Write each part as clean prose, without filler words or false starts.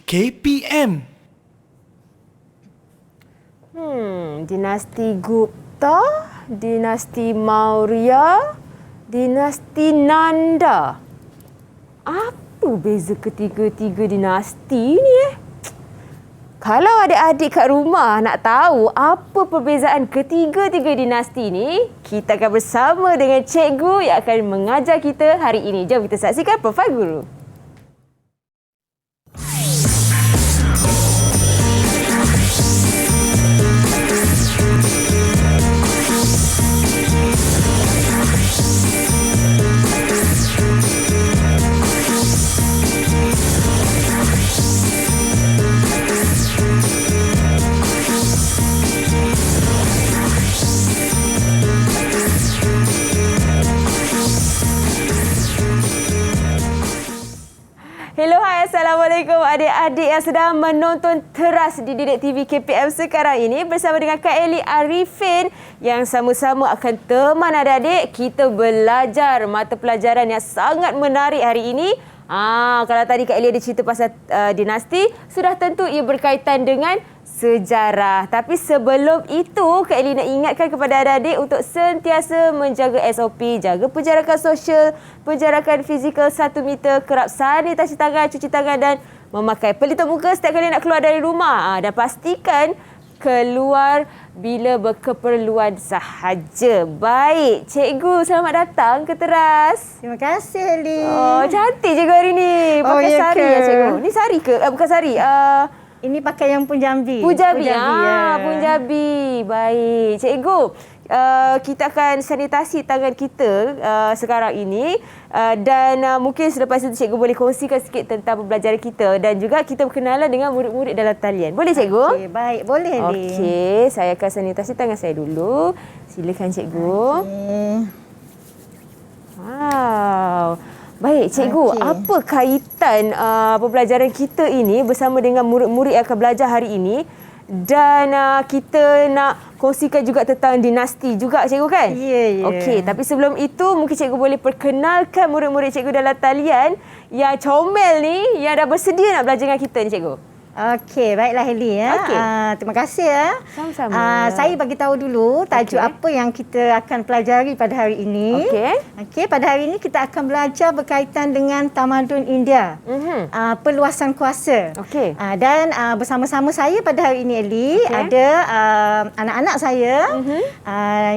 KPM. Dinasti Gupta, dinasti Maurya, dinasti Nanda. Apa beza ketiga-tiga dinasti ni Kalau adik-adik kat rumah nak tahu apa perbezaan ketiga-tiga dinasti ni, kita akan bersama dengan cikgu yang akan mengajar kita hari ini. Jom kita saksikan profil guru. Hello, hai, Assalamualaikum adik-adik yang sedang menonton teras di Didik TV KPM sekarang ini bersama dengan Kak Elly Arifin yang sama-sama akan teman adik-adik kita belajar mata pelajaran yang sangat menarik hari ini. Kalau tadi Kak Elly ada cerita pasal dinasti, sudah tentu ia berkaitan dengan sejarah. Tapi sebelum itu, Kak Elly nak ingatkan kepada adik-adik untuk sentiasa menjaga SOP, jaga penjarakan sosial, penjarakan fizikal 1 meter, kerap sanitasi tangan, cuci tangan dan memakai pelitup muka setiap kali nak keluar dari rumah. Dan pastikan keluar bila berkeperluan sahaja. Baik, cikgu selamat datang ke teras. Terima kasih, Elly. Oh, cantik cikgu hari ni. Pakai sari ya cikgu. Ni sari ke? Bukan sari. Ini pakai yang Punjabi. Punjabi. Punjabi. Baik. Cikgu, kita akan sanitasi tangan kita sekarang ini dan mungkin selepas itu cikgu boleh kongsikan sikit tentang pembelajaran kita dan juga kita berkenalan dengan murid-murid dalam talian. Boleh cikgu? Okey, baik. Boleh, Elly. Okey, saya akan sanitasi tangan saya dulu. Silakan cikgu. Okey. Wow. Baik, cikgu, apa kaitan pembelajaran kita ini bersama dengan murid-murid yang akan belajar hari ini? Dan kita nak kongsikan juga tentang dinasti juga, cikgu kan? Ya. Okey, tapi sebelum itu mungkin cikgu boleh perkenalkan murid-murid cikgu dalam talian yang comel ni, yang dah bersedia nak belajar dengan kita ni, cikgu. Okey, baiklah, Elly. Okey. Terima kasih. Sama-sama. Saya bagi tahu dulu tajuk apa yang kita akan pelajari pada hari ini. Okey, pada hari ini kita akan belajar berkaitan dengan tamadun India. Perluasan kuasa. Okey. Dan bersama-sama saya pada hari ini, Elly, ada anak-anak saya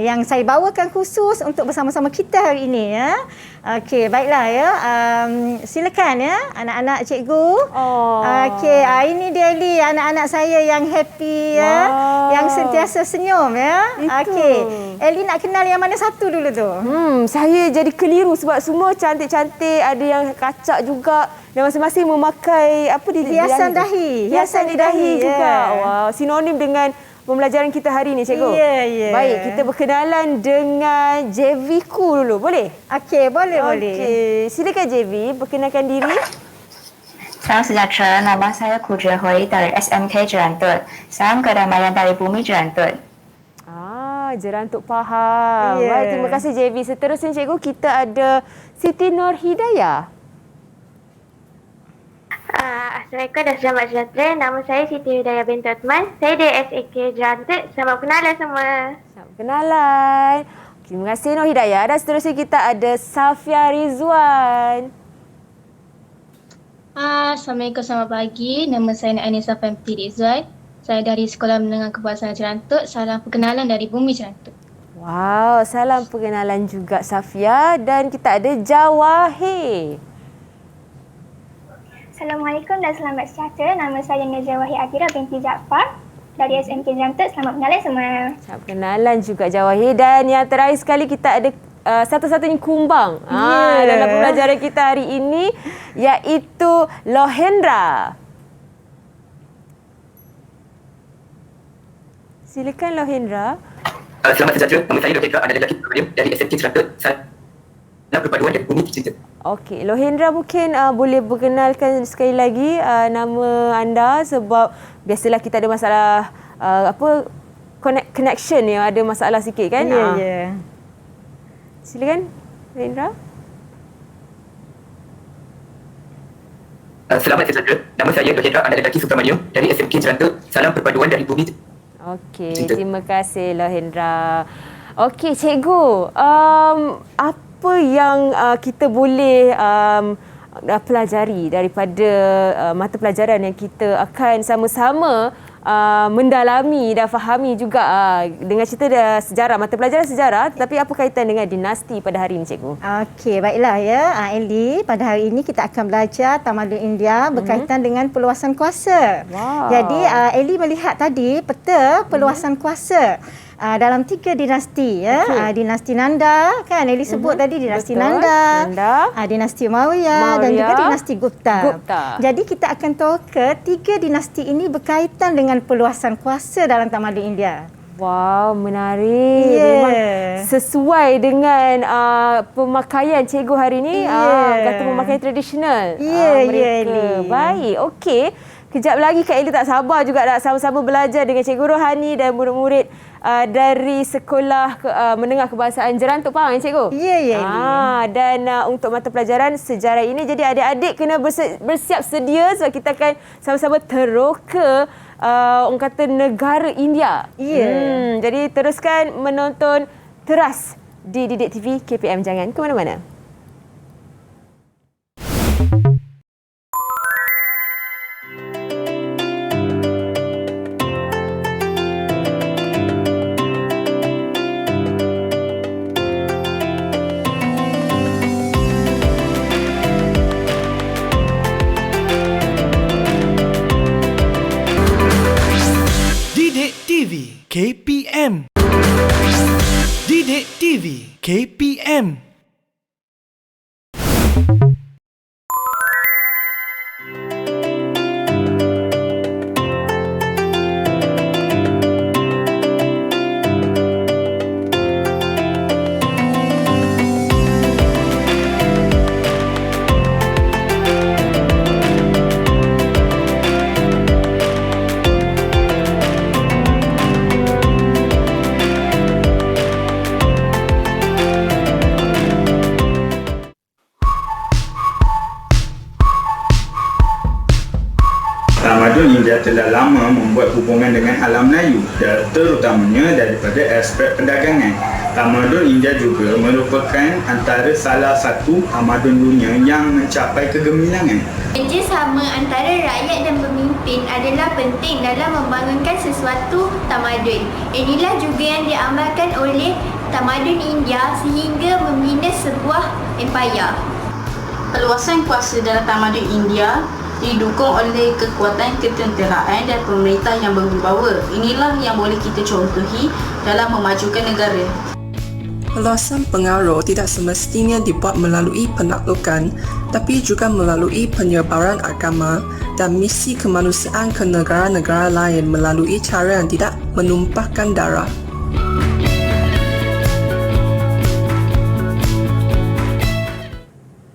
yang saya bawakan khusus untuk bersama-sama kita hari ini. Okey, baiklah ya. Silakan ya anak-anak cikgu. Okey, ini dia, Elly, anak-anak saya yang happy ya, yang sentiasa senyum ya. Okey. Elly nak kenal yang mana satu dulu tu? Saya jadi keliru sebab semua cantik-cantik, ada yang kacak juga dan masing-masing memakai apa di hiasan dahi. Hiasan di dahi juga. Wow, sinonim dengan pembelajaran kita hari ini, cikgu. Ya. Baik, kita berkenalan dengan JV Ku dulu. Boleh? Okey, boleh. Okey, silakan JV perkenalkan diri. Salam sejahtera, nama saya Ku Zhehui dari SMK Jerantut. Salam kedamaian dari bumi Jerantut. Jerantut faham. Yeah. Baik, terima kasih JV. Seterusnya cikgu, kita ada Siti Nur Hidayah. Assalamualaikum dan selamat sejahtera. Nama saya Siti Hidayah binti Uthman. Saya dari SAK Jerantut. Selamat berkenalan semua. Selamat berkenalan. Terima kasih Nur Hidayah. Dan seterusnya kita ada Safia Rizwan. Assalamualaikum, selamat pagi. Nama saya Anissa Famti Rizwan. Saya dari Sekolah Menengah Kebangsaan Jerantut. Salam perkenalan dari bumi Jerantut. Wow, salam perkenalan juga Safia. Dan kita ada Jawahir. Assalamualaikum dan selamat sejahtera. Nama saya Najawahir Atira binti Jaafar dari SMK Jerantut. Selamat berkenalan semua. Selamat berkenalan juga Jawahir. Dan yang terakhir sekali kita ada satu-satunya kumbang dalam pembelajaran kita hari ini, iaitu Lohendra. Silakan Lohendra. Selamat sejahtera. Nama saya Lohendra adalah lelaki dari SMK Jerantut. Salam perpaduan dan bumi cinta. Okey, Lohendra mungkin boleh perkenalkan sekali lagi nama anda sebab biasalah kita ada masalah connection yang ada masalah sikit kan? Ya. Silakan Lohendra. Selamat sejahtera. Nama saya Hendra anak lelaki Subramaniam dari SMK Jelantut. Salam perpaduan dari bumi. Okey, Cinta. terima kasih Hendra. Okey, cikgu, apa yang kita boleh pelajari daripada mata pelajaran yang kita akan sama-sama mendalami dan fahami juga dengan cerita sejarah, mata pelajaran sejarah, tapi apa kaitan dengan dinasti pada hari ini, cikgu? Okey, baiklah ya, Ellie. Pada hari ini kita akan belajar tamadun India berkaitan dengan peluasan kuasa. Wow. Jadi, Ellie melihat tadi peta peluasan kuasa dalam 3 dinasti ya. Okey. Dinasti Nanda kan Ellie sebut tadi, dinasti Betul. Nanda, Nanda. dinasti Maurya dan juga dinasti Gupta. Jadi kita akan toka 3 dinasti ini berkaitan dengan peluasan kuasa dalam tamadun India. Wow, menarik. Ya. Memang sesuai dengan pemakaian cikgu hari ini. Ya. Kata pemakaian tradisional Ya, mereka. ya, Ellie. Baik, okey. Kejap lagi Kak Ellie tak sabar juga nak sama-sama belajar dengan Cikgu Rohani dan murid-murid dari Sekolah Menengah Kebahasaan Jelantut. Faham ya Cikgu? Ya, ya, Ellie. Dan untuk mata pelajaran sejarah ini, jadi adik-adik kena bersiap sedia sebab kita akan sama-sama teroka orang kata negara India. Ya. Jadi teruskan menonton Teras di Didik TV KPM. Jangan ke mana-mana. Didik TV KPM. Didik TV KPM. Tamadun India telah lama membuat hubungan dengan alam Melayu, terutamanya daripada aspek perdagangan. Tamadun India juga merupakan antara salah satu tamadun dunia yang mencapai kegemilangan. Kerjasama antara rakyat dan pemimpin adalah penting dalam membangunkan sesuatu tamadun. Inilah juga yang diamalkan oleh tamadun India sehingga membina sebuah empayar. Peluasan kuasa dalam tamadun India didukung oleh kekuatan ketenteraan dan pemerintah yang berwibawa. Inilah yang boleh kita contohi dalam memajukan negara. Peluasan pengaruh tidak semestinya dibuat melalui penaklukan, tapi juga melalui penyebaran agama dan misi kemanusiaan ke negara-negara lain melalui cara yang tidak menumpahkan darah.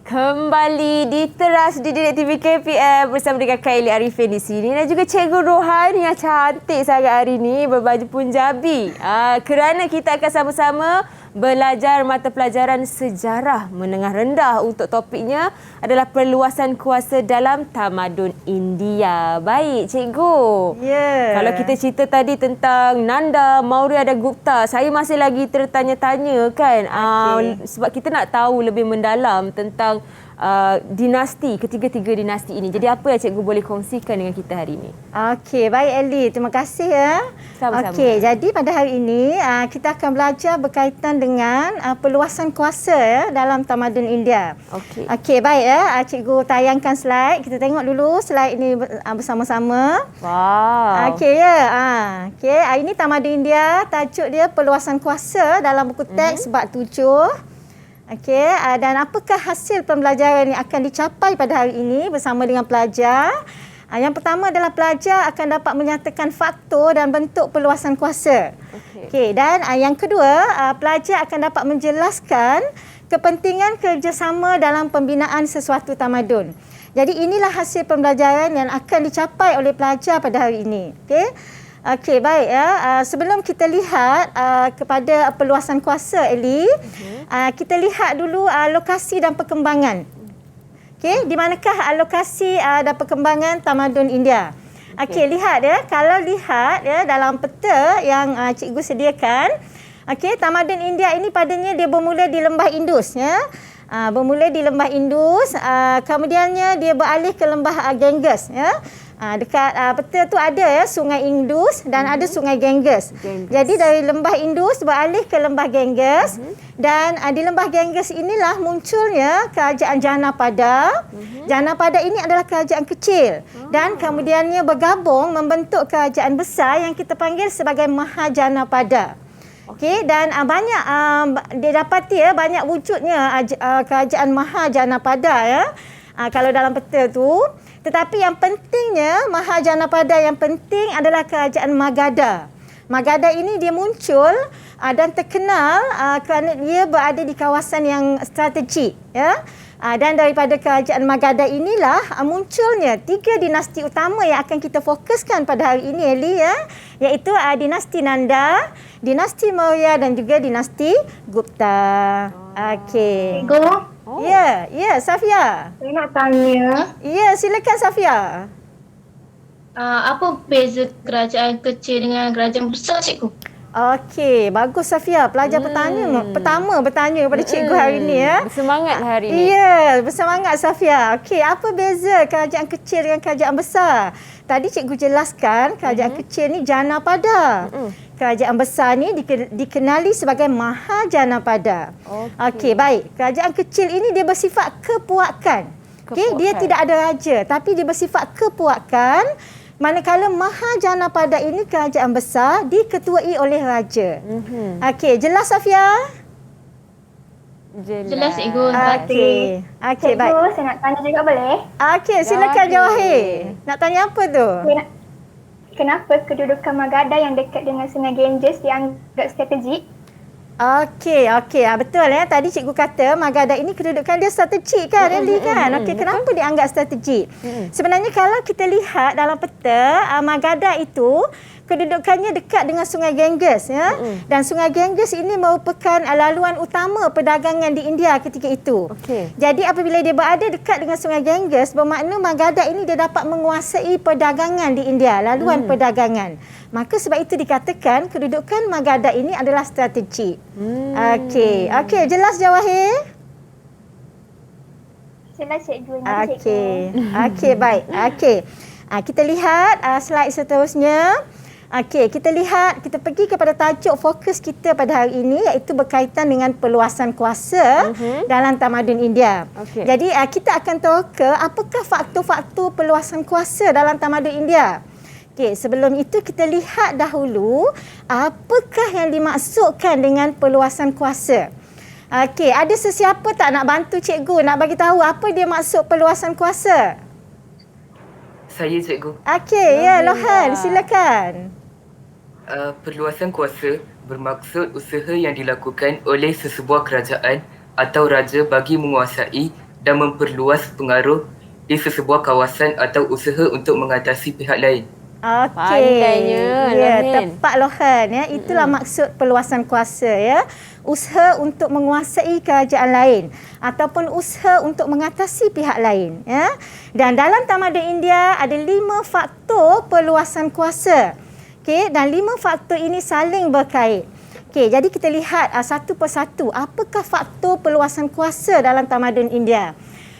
Kembali di Teras di Didik TV KPM bersama dengan Kak Ellie Arifin di sini dan juga Cikgu Rohani yang cantik sangat hari ini berbaju Punjabi. Kerana kita akan sama-sama belajar mata pelajaran sejarah menengah rendah. Untuk topiknya adalah perluasan kuasa dalam tamadun India. Baik, Cikgu. Ya. Kalau kita cerita tadi tentang Nanda, Maurya dan Gupta, saya masih lagi tertanya-tanya kan. Sebab kita nak tahu lebih mendalam tentang dinasti, ketiga-tiga dinasti ini. Jadi apa yang cikgu boleh kongsikan dengan kita hari ini? Okey, baik Ellie. Terima kasih ya. Sama-sama. Okey, jadi pada hari ini kita akan belajar berkaitan dengan peluasan kuasa ya, dalam tamadun India. Okey. Okey, baik ya. Cikgu tayangkan slide. Kita tengok dulu slide ini bersama-sama. Wow. Okey ya. Okey, ini tamadun India. Tajuk dia peluasan kuasa dalam buku teks bab 7. Okey, dan apakah hasil pembelajaran yang akan dicapai pada hari ini bersama dengan pelajar? Yang pertama adalah pelajar akan dapat menyatakan faktor dan bentuk peluasan kuasa. Okey, dan yang kedua, pelajar akan dapat menjelaskan kepentingan kerjasama dalam pembinaan sesuatu tamadun. Jadi inilah hasil pembelajaran yang akan dicapai oleh pelajar pada hari ini. Okey. Okey, baik ya. Sebelum kita lihat kepada peluasan kuasa, Ellie, kita lihat dulu lokasi dan perkembangan. Okey, di manakah lokasi dan perkembangan tamadun India? Okey, lihat ya. Kalau lihat ya dalam peta yang cikgu sediakan, okey, tamadun India ini padanya dia bermula di lembah Indus ya. Bermula di lembah Indus, kemudiannya dia beralih ke lembah Ganges ya. Dekat peta tu ada ya Sungai Indus dan ada Sungai Ganges. Jadi dari lembah Indus beralih ke lembah Ganges dan di lembah Ganges inilah munculnya kerajaan Janapada. Janapada ini adalah kerajaan kecil dan kemudiannya bergabung membentuk kerajaan besar yang kita panggil sebagai Mahajanapada. Okey, dan banyak didapati ya banyak wujudnya kerajaan Mahajanapada ya. Kalau dalam peta tu, tetapi yang pentingnya Mahajanapada yang penting adalah kerajaan Magadha. Magadha ini dia muncul dan terkenal kerana dia berada di kawasan yang strategik ya. Dan daripada kerajaan Magadha inilah munculnya 3 dinasti utama yang akan kita fokuskan pada hari ini Eli ya, iaitu dinasti Nanda, dinasti Maurya dan juga dinasti Gupta. Okey. Ya, Safia. Saya nak tanya. Ya, silakan Safia. Apa beza kerajaan kecil dengan kerajaan besar, cikgu? Okey, bagus Safia. Pelajar pertama bertanya kepada cikgu hari ini ya. Bersemangat hari ini. Ya, bersemangat Safia. Okey, apa beza kerajaan kecil dengan kerajaan besar? Tadi cikgu jelaskan kerajaan kecil ni Janapada. Kerajaan besar ni dikenali sebagai Mahajanapada. Okey, baik. Kerajaan kecil ini dia bersifat kepuakan. Okey, dia tidak ada raja tapi dia bersifat kepuakan. Manakala Mahajanapada ini kerajaan besar diketuai oleh raja. Okey, jelas Safia? Jelas cikgu. Okey, baik. Cikgu, saya nak tanya juga boleh? Okey, silakan Jawahir. Nak tanya apa tu? Kenapa kedudukan Magadha yang dekat dengan Sungai Ganges dianggap strategik? Okey, betul ya. Tadi cikgu kata Magadha ini kedudukan dia strategik kan, Eli kan? Okey, kenapa dianggap strategik? Sebenarnya kalau kita lihat dalam peta, Magadha itu kedudukannya dekat dengan Sungai Ganges ya. Dan Sungai Ganges ini merupakan laluan utama perdagangan di India ketika itu. Jadi apabila dia berada dekat dengan Sungai Ganges, bermakna Magadha ini dia dapat menguasai perdagangan di India, laluan perdagangan. Maka sebab itu dikatakan kedudukan Magadha ini adalah strategik. Okey, jelas Jawahir? Jelas cikgu. Okey, baik. Kita lihat slide seterusnya. Okey, kita pergi kepada tajuk fokus kita pada hari ini iaitu berkaitan dengan perluasan kuasa dalam tamadun India. Jadi kita akan toka apakah faktor-faktor perluasan kuasa dalam tamadun India. Okey, sebelum itu kita lihat dahulu apakah yang dimaksudkan dengan perluasan kuasa. Okey, ada sesiapa tak nak bantu cikgu nak bagi tahu apa dia maksud perluasan kuasa? Saya cikgu. Okey, ya Lohan, silakan. Perluasan kuasa bermaksud usaha yang dilakukan oleh sesebuah kerajaan atau raja bagi menguasai dan memperluas pengaruh di sesebuah kawasan atau usaha untuk mengatasi pihak lain. Pandainya, ya, tepat Lohan ya. Itulah maksud perluasan kuasa ya. Usaha untuk menguasai kerajaan lain ataupun usaha untuk mengatasi pihak lain ya. Dan dalam tamadun India ada 5 faktor perluasan kuasa. Okey, dan 5 faktor ini saling berkait. Okey, jadi kita lihat satu persatu apakah faktor perluasan kuasa dalam tamadun India.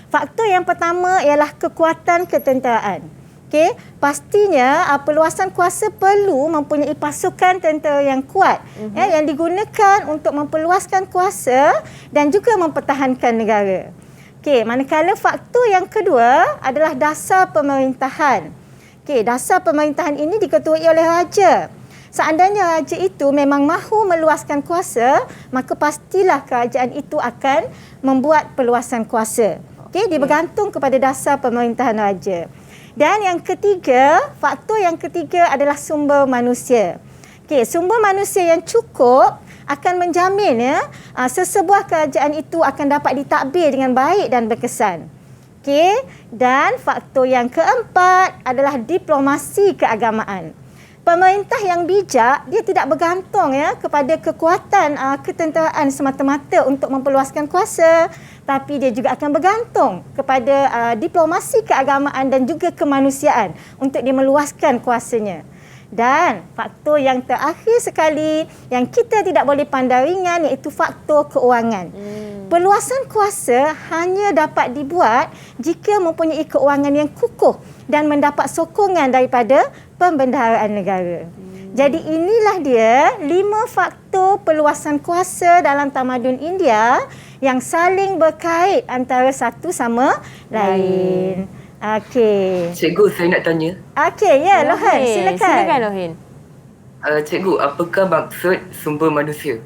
Faktor yang pertama ialah kekuatan ketenteraan. Okey, pastinya perluasan kuasa perlu mempunyai pasukan tentera yang kuat yang digunakan untuk memperluaskan kuasa dan juga mempertahankan negara. Okey, manakala faktor yang kedua adalah dasar pemerintahan. Okey, dasar pemerintahan ini diketuai oleh raja. Seandainya raja itu memang mahu meluaskan kuasa, maka pastilah kerajaan itu akan membuat perluasan kuasa. Okey, dia bergantung kepada dasar pemerintahan raja. Dan yang ketiga, faktor yang ketiga adalah sumber manusia. Okey, sumber manusia yang cukup akan menjamin sesebuah kerajaan itu akan dapat ditadbir dengan baik dan berkesan. Okey, dan faktor yang keempat adalah diplomasi keagamaan. pemerintah yang bijak, dia tidak bergantung ya kepada kekuatan ketenteraan semata-mata untuk memperluaskan kuasa, tapi dia juga akan bergantung kepada diplomasi keagamaan dan juga kemanusiaan untuk dia meluaskan kuasanya. Dan faktor yang terakhir sekali yang kita tidak boleh pandang ringan iaitu faktor keuangan. Perluasan kuasa hanya dapat dibuat jika mempunyai keuangan yang kukuh dan mendapat sokongan daripada pembendaharaan negara. Jadi inilah dia 5 faktor perluasan kuasa dalam tamadun India yang saling berkait antara satu sama lain. Okey. Cikgu, saya nak tanya. Okey, ya Lohan, silakan. Silakan Lohin. Cikgu, apakah maksud sumber manusia?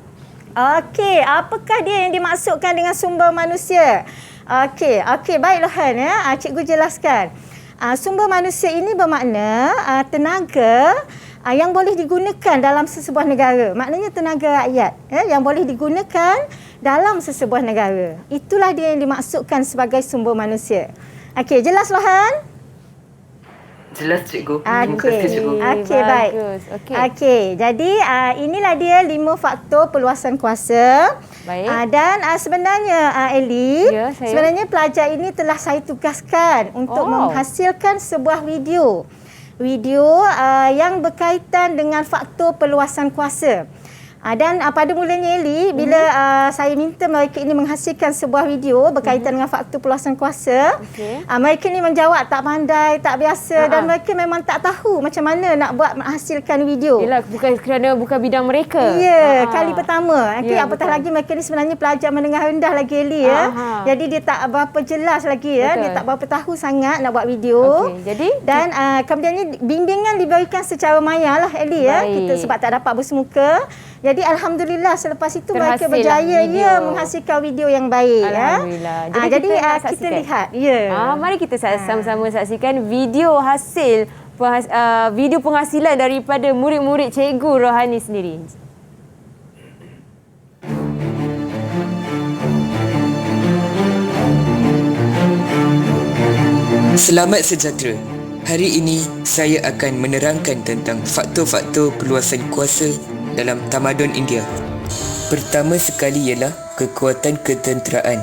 Okey, apakah dia yang dimaksudkan dengan sumber manusia? Okey, baik Lohan ya. Cikgu jelaskan. Sumber manusia ini bermakna tenaga yang boleh digunakan dalam sesebuah negara. Maknanya tenaga rakyat yang boleh digunakan dalam sesebuah negara. Itulah dia yang dimaksudkan sebagai sumber manusia. Okey, jelas Lohan? Jelas cikgu. Terima kasih cikgu. Okey, baik. Okey, jadi inilah dia 5 faktor perluasan kuasa. Baik. Dan sebenarnya Ellie, Ya, sebenarnya pelajar ini telah saya tugaskan untuk menghasilkan sebuah video yang berkaitan dengan faktor perluasan kuasa. Dan pada mulanya Eli, bila saya minta mereka ini menghasilkan sebuah video berkaitan dengan faktor perluasan kuasa, mereka ini menjawab tak pandai, tak biasa dan mereka memang tak tahu macam mana nak buat menghasilkan video. Yelah, bukan bidang mereka. Ya, kali pertama. Apatah betul. lagi mereka ni sebenarnya pelajar menengah rendah lagi Eli ya. Jadi dia tak berapa jelas lagi ya, dia tak berapa tahu sangat nak buat video. Jadi dan kemudiannya bimbingan diberikan secara maya lah Eli ya. Kita sebab tak dapat bersemuka. Jadi alhamdulillah selepas itu mereka berjaya menghasilkan video yang baik. Alhamdulillah. Jadi kita lihat. Mari kita sama-sama saksikan video hasil video penghasilan daripada murid-murid Cikgu Rohani sendiri. Selamat sejahtera. Hari ini saya akan menerangkan tentang faktor-faktor perluasan kuasa dalam tamadun India. Pertama sekali ialah kekuatan ketenteraan.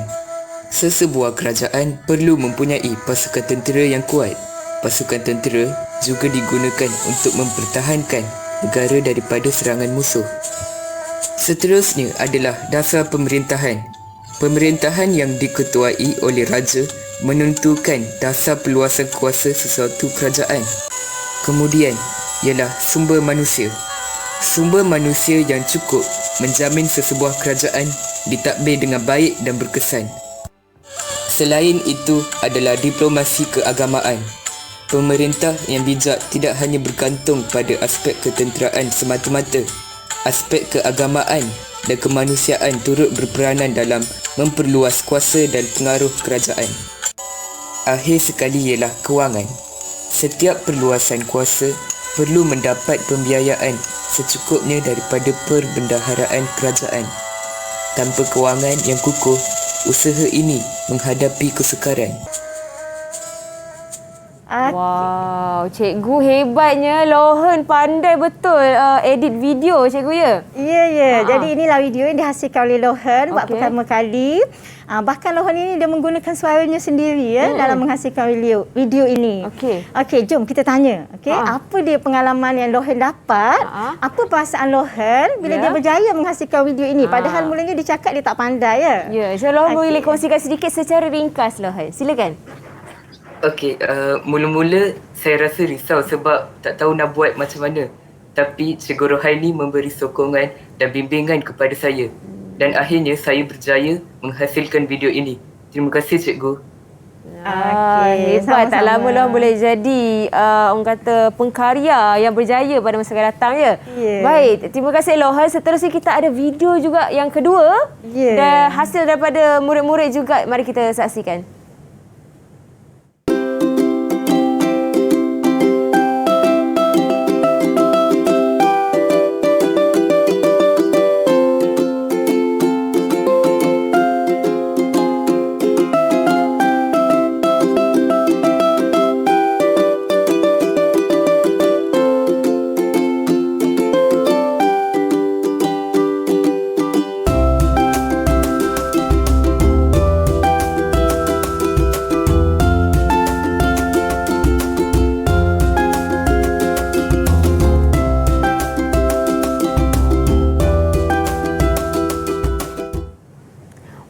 Sesebuah kerajaan perlu mempunyai pasukan tentera yang kuat. Pasukan tentera juga digunakan untuk mempertahankan negara daripada serangan musuh. Seterusnya adalah dasar pemerintahan. Pemerintahan yang diketuai oleh raja menentukan dasar perluasan kuasa sesuatu kerajaan. Kemudian ialah sumber manusia. Sumber manusia yang cukup menjamin sesebuah kerajaan ditadbir dengan baik dan berkesan. Selain itu adalah diplomasi keagamaan. Pemerintah yang bijak tidak hanya bergantung pada aspek ketenteraan semata-mata. Aspek keagamaan dan kemanusiaan turut berperanan dalam memperluas kuasa dan pengaruh kerajaan. Akhir sekali ialah kewangan. Setiap perluasan kuasa perlu mendapat pembiayaan secukupnya daripada perbendaharaan kerajaan. Tanpa kewangan yang kukuh, usaha ini menghadapi kesukaran. Wow, cikgu hebatnya. Lohan pandai betul edit video cikgu ya? Ya. Jadi inilah video yang dihasilkan oleh Lohan buat pertama kali. Bahkan Lohan ini dia menggunakan suaranya sendiri dalam menghasilkan video ini. Okey, jom kita tanya. Apa dia pengalaman yang Lohan dapat? Apa perasaan Lohan bila dia berjaya menghasilkan video ini? Padahal mulanya dia cakap dia tak pandai ya. Ya, so Lohan boleh kongsikan sedikit secara ringkas Lohan. Silakan. Okey, mula-mula saya rasa risau sebab tak tahu nak buat macam mana. Tapi Cikgu Rohani memberi sokongan dan bimbingan kepada saya. Dan akhirnya saya berjaya menghasilkan video ini. Terima kasih Cikgu. Hebat. Tak lama Lohan boleh jadi orang kata pengkarya yang berjaya pada masa akan datang ya. Baik, terima kasih Lohan. Seterusnya kita ada video juga yang kedua. Dan hasil daripada murid-murid juga. Mari kita saksikan.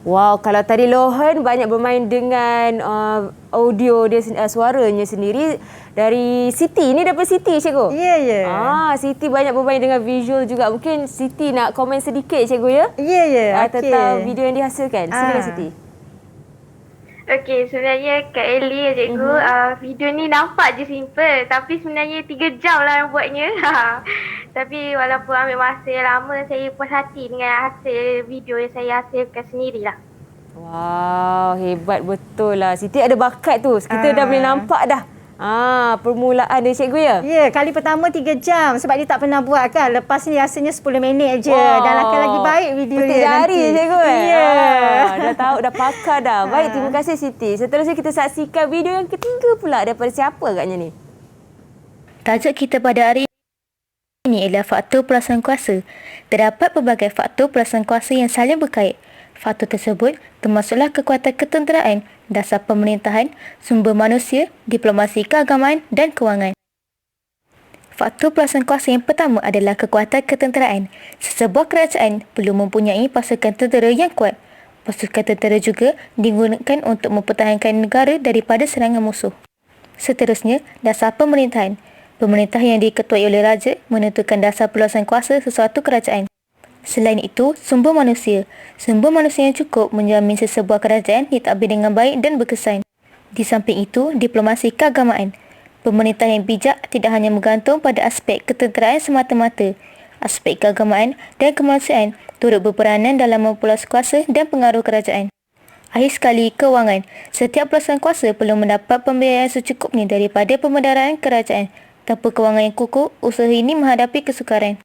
Wow, kalau tadi Lohan banyak bermain dengan audio dia, suaranya sendiri. Dari Siti, ni daripada Siti cikgu? Ya. Siti banyak bermain dengan visual juga. Mungkin Siti nak komen sedikit cikgu ya? Ya. Tentang video yang dihasilkan. Silakan Siti. Okey, sebenarnya Kak Ellie cikgu, video ni nampak je simple tapi sebenarnya 3 jam lah buatnya. Tapi walaupun ambil masa yang lama, saya puas hati dengan hasil video yang saya hasilkan sendirilah. Wow, hebat betul lah. Siti ada bakat tu. Kita dah boleh nampak dah. Permulaan dia cikgu ya? Ya, kali pertama 3 jam sebab dia tak pernah buat kan. Lepas ni rasanya 10 minit je. Dan akan lagi baik video Petik dia jari nanti. cikgu Ya. Dah tahu, dah pakar dah. Baik, terima kasih Siti. Seterusnya kita saksikan video yang ketiga pula daripada siapa agaknya ni? Tajuk kita pada hari ini ialah faktor perasaan kuasa. Terdapat pelbagai faktor perasaan kuasa yang saling berkait. Faktor tersebut termasuklah kekuatan ketenteraan, dasar pemerintahan, sumber manusia, diplomasi keagamaan dan kewangan. Faktor perasaan kuasa yang pertama adalah kekuatan ketenteraan. Sesebuah kerajaan perlu mempunyai pasukan tentera yang kuat. Pasukan tentera juga digunakan untuk mempertahankan negara daripada serangan musuh. Seterusnya, dasar pemerintahan. Pemerintah yang diketuai oleh raja menentukan dasar perluasan kuasa sesuatu kerajaan. Selain itu, sumber manusia. Sumber manusia yang cukup menjamin sesebuah kerajaan ditadbir dengan baik dan berkesan. Di samping itu, diplomasi keagamaan. Pemerintah yang bijak tidak hanya bergantung pada aspek ketenteraan semata-mata. Aspek keagamaan dan kemanusiaan turut berperanan dalam memperluas kuasa dan pengaruh kerajaan. Akhir sekali, kewangan. Setiap perluasan kuasa perlu mendapat pembiayaan secukupnya daripada pemendaraan kerajaan. Tanpa kewangan yang kukuh, usaha ini menghadapi kesukaran.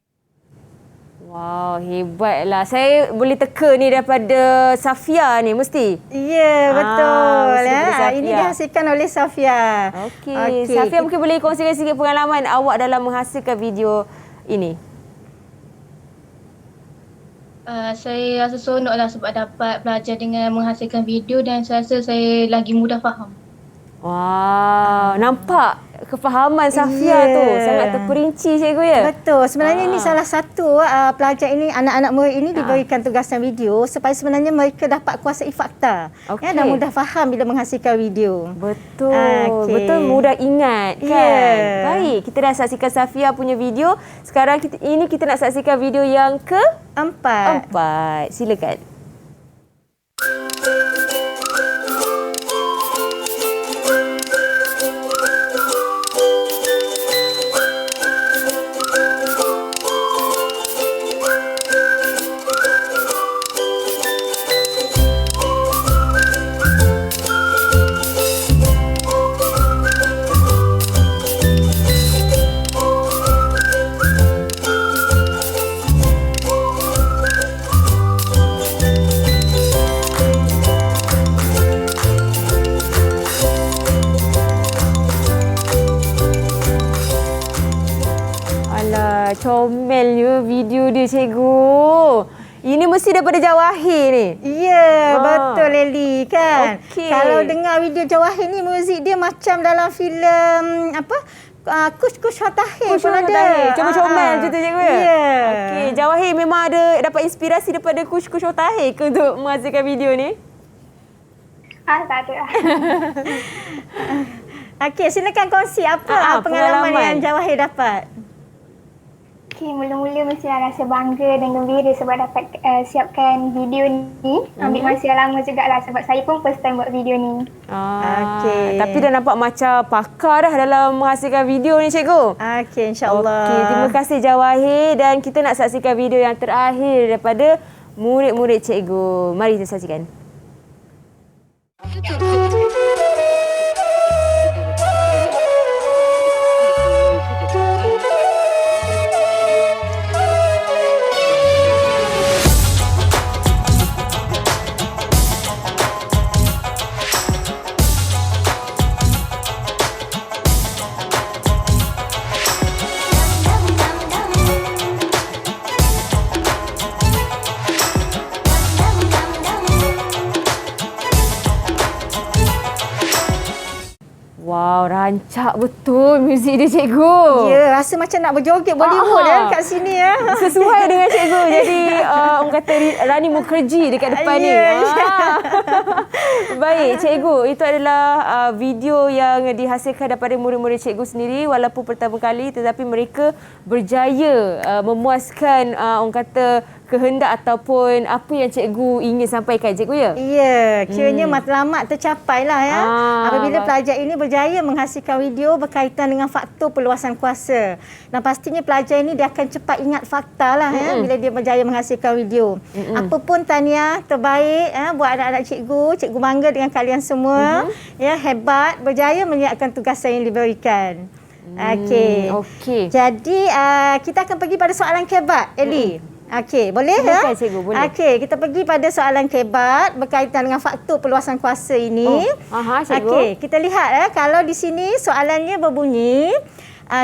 Wow, hebatlah. Saya boleh teka ni daripada Safia ni mesti. Ya, betul. Ini Safia. dihasilkan oleh Safia. Okey. Safia mungkin boleh kongsikan sikit pengalaman awak dalam menghasilkan video ini. Saya rasa seronok lah sebab dapat belajar dengan menghasilkan video dan saya rasa saya lagi mudah faham. Wow, nampak kefahaman Safia tu sangat terperinci cikgu ya. Betul. Sebenarnya ini salah satu pelajar ini, anak-anak murid ini diberikan tugasan video supaya sebenarnya mereka dapat kuasai fakta. Dan mudah faham bila menghasilkan video. Betul. Betul, mudah ingat kan. Baik, kita dah saksikan Safia punya video. Sekarang kita nak saksikan video yang keempat. Silakan. Comelnya video dia cikgu. Ini mesti daripada Jawahir ni. Ya, betul Leli kan. Okey. Kalau dengar video Jawahir ni, muzik dia macam dalam filem Kush Hotahir pun ada. Cuba comel macam tu cikgu ya? Ya. Okey, Jawahir memang ada dapat inspirasi daripada Kush Hotahir ke untuk menghasilkan video ni? Tak ada. Okey, silakan kongsi apa pengalaman yang Jawahir dapat. Okay, mula-mula mestilah rasa bangga dan gembira sebab dapat siapkan video ni. Ambil masa yang lama jugalah sebab saya pun first time buat video ni. Tapi dah nampak macam pakar dah dalam menghasilkan video ni cikgu. Okey, insya-Allah. Okey, terima kasih Jawahir dan kita nak saksikan video yang terakhir daripada murid-murid cikgu. Mari kita saksikan. Rancak betul muzik dia cikgu. Ya, rasa macam nak berjoget Bollywood kat sini ya. Sesuai dengan cikgu. Jadi orang kata Rani Mukherjee dekat depan ni. Baik cikgu, itu adalah video yang dihasilkan daripada murid-murid cikgu sendiri walaupun pertama kali, tetapi mereka berjaya memuaskan orang kata kehendak ataupun apa yang cikgu ingin sampaikan cikgu ya? Ya, kiranya matlamat tercapai lah ya. Apabila pelajar ini berjaya menghasilkan video berkaitan dengan faktor perluasan kuasa. Dan pastinya pelajar ini dia akan cepat ingat fakta lah ya bila dia berjaya menghasilkan video. Apapun tahniah terbaik buat anak-anak cikgu. Cikgu bangga dengan kalian semua. Ya, hebat, berjaya menyiapkan tugasan yang diberikan. Okey. Jadi kita akan pergi pada soalan kebat, Eli. Okey, boleh ya? Cikgu, boleh. Okey, kita pergi pada soalan kebat berkaitan dengan faktor perluasan kuasa ini. Cikgu. Okey, kita lihat kalau di sini soalannya berbunyi,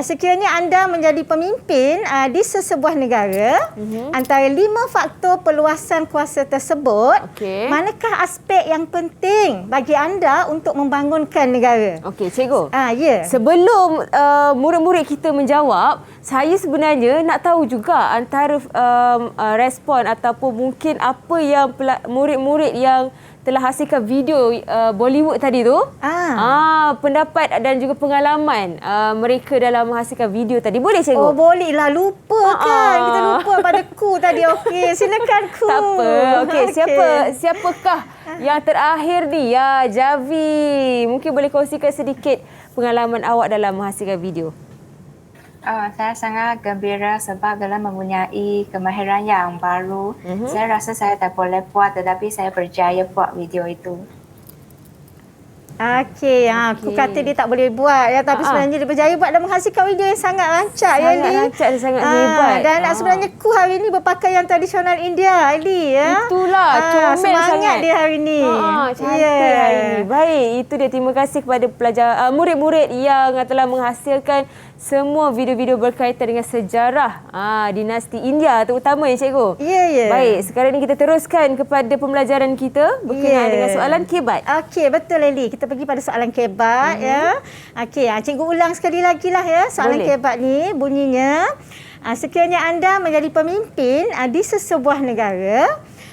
sekiranya anda menjadi pemimpin di sesebuah negara, antara 5 faktor perluasan kuasa tersebut, manakah aspek yang penting bagi anda untuk membangunkan negara? Okey, cikgu. Ya. Sebelum murid-murid kita menjawab, saya sebenarnya nak tahu juga antara respon ataupun mungkin apa yang murid-murid yang telah hasilkan video Bollywood tadi tu, pendapat dan juga pengalaman mereka dalam menghasilkan video tadi. Boleh cikgu? Oh, boleh lah. Lupa kan? Kita lupa pada ku tadi. Okey, silakan ku. Tak apa. Okey, siapakah yang terakhir ni? Ya, Javi. Mungkin boleh kongsikan sedikit pengalaman awak dalam menghasilkan video. Saya sangat gembira sebab dalam mempunyai kemahiran yang baru. Saya rasa saya tak boleh buat tetapi saya berjaya buat video itu. Okey, aku kata dia tak boleh buat ya, tapi sebenarnya dia berjaya buat dan menghasilkan video yang sangat rancak ya, Li. Rancak dan sangat hebat. Dan sebenarnya ku hari ini berpakaian tradisional India, Li ya. Itulah, comel semangat sangat dia hari ini. Cantik hari ini. Baik, itu dia, terima kasih kepada pelajar murid-murid yang telah menghasilkan semua video-video berkaitan dengan sejarah dinasti India terutama ya cikgu. Ya. Baik, sekarang ni kita teruskan kepada pembelajaran kita berkenaan dengan soalan kebat. Okey, betul Eli. Kita pergi pada soalan kebat ya. Okey, cikgu ulang sekali lagi lah ya. Soalan kebat ni bunyinya, sekiranya anda menjadi pemimpin di sesebuah negara,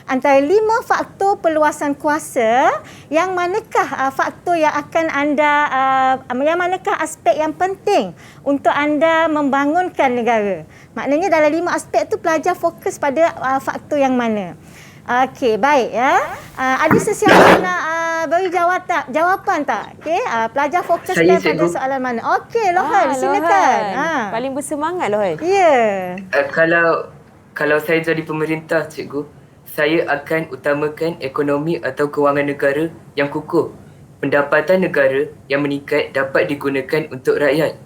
antara 5 faktor perluasan kuasa, yang manakah faktor yang akan anda, yang manakah aspek yang penting untuk anda membangunkan negara? Maknanya dalam 5 aspek tu pelajar fokus pada faktor yang mana? Okey, baik ya. Ada sesiapa nak beri jawapan tak? Okey, pelajar fokuskan pada soalan mana? Okey, Lohan, silakan. Paling bersemangat Lohan. Ya. Kalau saya jadi pemerintah cikgu, saya akan utamakan ekonomi atau kewangan negara yang kukuh. Pendapatan negara yang meningkat dapat digunakan untuk rakyat.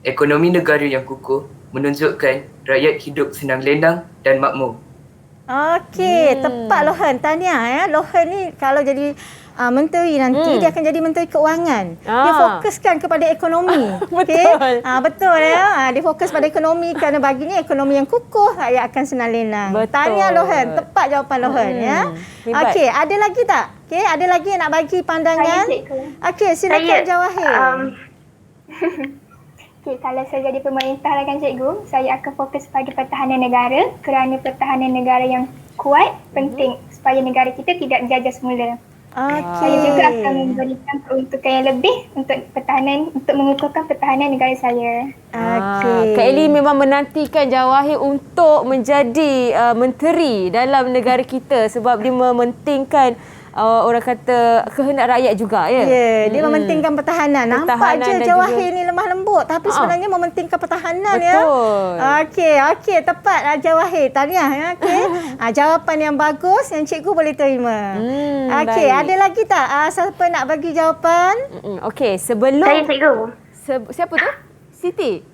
Ekonomi negara yang kukuh menunjukkan rakyat hidup senang lenang dan makmur. Okey, tepat Lohan. Tahniah ya. Lohan ni kalau jadi menteri nanti, dia akan jadi menteri keuangan. Dia fokuskan kepada ekonomi. Betul. Betul ya. Dia fokus pada ekonomi kerana baginya ekonomi yang kukuh, rakyat akan senang lenang. Tahniah Lohan. Tepat jawapan Lohan ya. Okey, ada lagi tak? Okey, ada lagi yang nak bagi pandangan? Okey, silakan Jawahir. Kalau saya jadi pemerintah lah kan cikgu, saya akan fokus pada pertahanan negara kerana pertahanan negara yang kuat penting supaya negara kita tidak dijajah semula. Saya juga akan memberikan peruntukan yang lebih untuk pertahanan, untuk mengukuhkan pertahanan negara saya. Kak Eli memang menantikan Jawahir untuk menjadi menteri dalam negara kita sebab dia mementingkan orang kata kehendak rakyat juga ya. Ya, dia mementingkan pertahanan. Nampak je Jawahir ni lemah lembut tapi sebenarnya mementingkan pertahanan. Betul. Ya. Okey, tepat Jawahir. Tahniah ya. Okey. Jawapan yang bagus yang cikgu boleh terima. Okey, ada lagi tak siapa nak bagi jawapan? Okey, sebelum Saya cikgu. Siapa tu? Siti.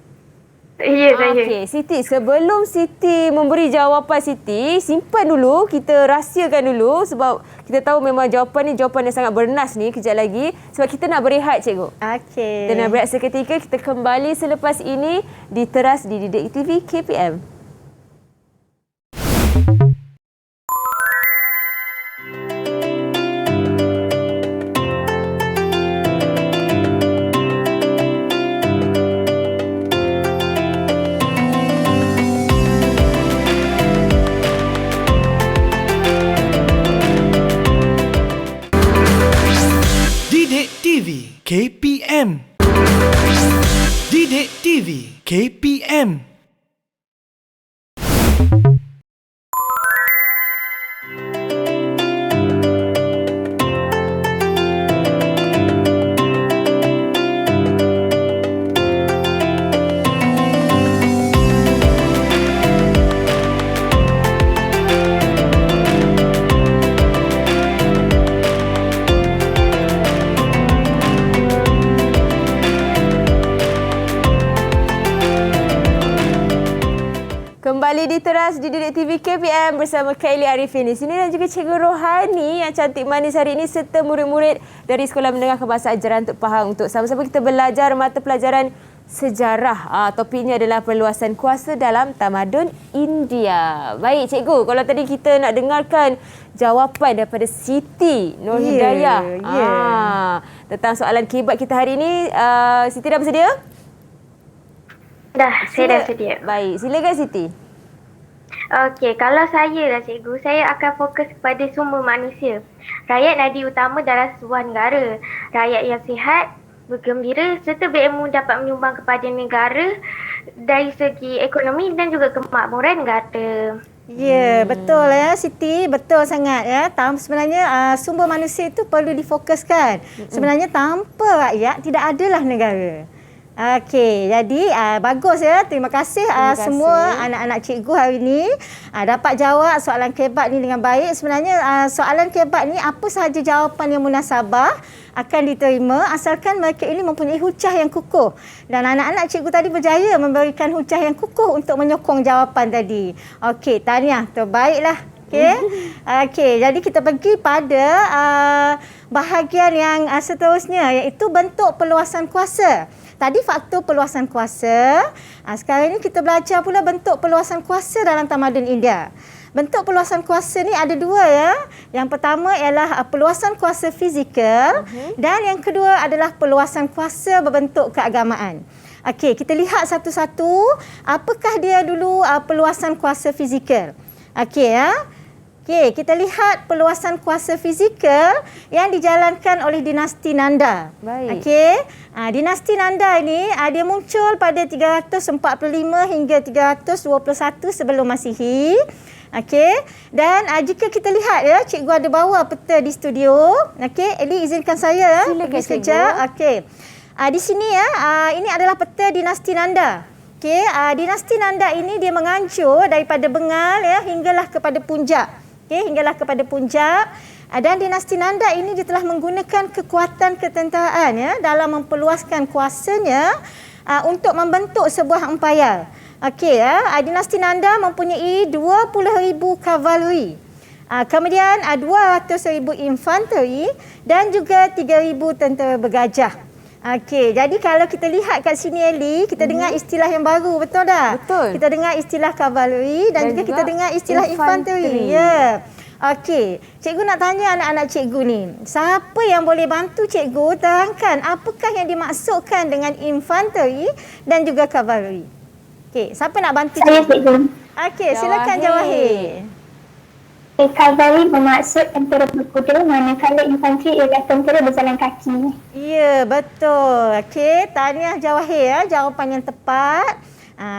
Ya, saya. Okey, Siti, sebelum Siti memberi jawapan Siti, simpan dulu, kita rahsiakan dulu sebab kita tahu memang jawapan ni jawapan yang sangat bernas ni kejap lagi sebab kita nak berehat cikgu. Okey. Kita nak berehat seketika, kita kembali selepas ini di Teras di Didik TV KPM. KPM. Didik TV KPM. Kembali di Teras di Didik TV KPM bersama Kak Eli Arifin di sini dan juga Cikgu Rohani yang cantik manis hari ini serta murid-murid dari Sekolah Menengah Kebahasaan Jerantut Pahang untuk sama-sama kita belajar mata pelajaran sejarah. Topiknya adalah perluasan kuasa dalam tamadun India. Baik Cikgu, kalau tadi kita nak dengarkan jawapan daripada Siti Nur Hidayah tentang soalan kebat kita hari ini, Siti dah bersedia? Dah, saya dah sedia. Baik, silakan Siti. Okey, kalau saya lah cikgu, saya akan fokus kepada sumber manusia. Rakyat nadi utama dalam sebuah negara. Rakyat yang sihat, bergembira serta berilmu dapat menyumbang kepada negara dari segi ekonomi dan juga kemakmuran negara. Ya, betul ya Siti, betul sangat ya. Sebenarnya sumber manusia itu perlu difokuskan. Sebenarnya tanpa rakyat tidak adalah negara. Okey, jadi bagus ya. Terima kasih, semua anak-anak cikgu hari ini dapat jawab soalan kebat ni dengan baik. Sebenarnya soalan kebat ni apa sahaja jawapan yang munasabah akan diterima asalkan mereka ini mempunyai hujah yang kukuh. Dan anak-anak cikgu tadi berjaya memberikan hujah yang kukuh untuk menyokong jawapan tadi. Okey, tahniah, terbaiklah. Okey, jadi kita pergi pada bahagian yang seterusnya iaitu bentuk perluasan kuasa. Tadi faktor perluasan kuasa. Sekarang ini kita belajar pula bentuk perluasan kuasa dalam tamadun India. Bentuk perluasan kuasa ni ada dua ya. Yang pertama ialah perluasan kuasa fizikal dan yang kedua adalah perluasan kuasa berbentuk keagamaan. Okey, kita lihat satu-satu apakah dia dulu perluasan kuasa fizikal. Okey ya. Okey, kita lihat perluasan kuasa fizikal yang dijalankan oleh dinasti Nanda. Baik. Okey, dinasti Nanda ini dia muncul pada 345 hingga 321 sebelum Masihi. Okey, dan jika kita lihat ya, cikgu ada bawa peta di studio. Okey, Eli izinkan saya silakan sekejap. Okey. Di sini ya, ini adalah peta dinasti Nanda. Okey, dinasti Nanda ini dia mengancur daripada Bengal ya hinggalah kepada Punjab. Hinggalah kepada Punjab. Dan dinasti Nanda ini dia telah menggunakan kekuatan ketenteraan ya dalam memperluaskan kuasanya untuk membentuk sebuah empayar. Okey ya, dinasti Nanda mempunyai 20,000 kavaleri. Kemudian 200,000 infanteri dan juga 3,000 tentera bergajah. Okey, jadi kalau kita lihat kat sini Eli, kita dengar istilah yang baru, betul tak? Betul. Kita dengar istilah kavaleri dan juga kita dengar istilah infanteri. Ya. Okey, cikgu nak tanya anak-anak cikgu ni. Siapa yang boleh bantu cikgu terangkan apakah yang dimaksudkan dengan infanteri dan juga kavaleri? Okey, siapa nak bantu Saya cikgu. Okey, silakan Jawahir. Kavaleri bermaksud tentera berkuda, manakala infanteri ialah tentera berjalan kaki. Ya, betul. Okey, tahniah Jawahir ya, jawapan yang tepat.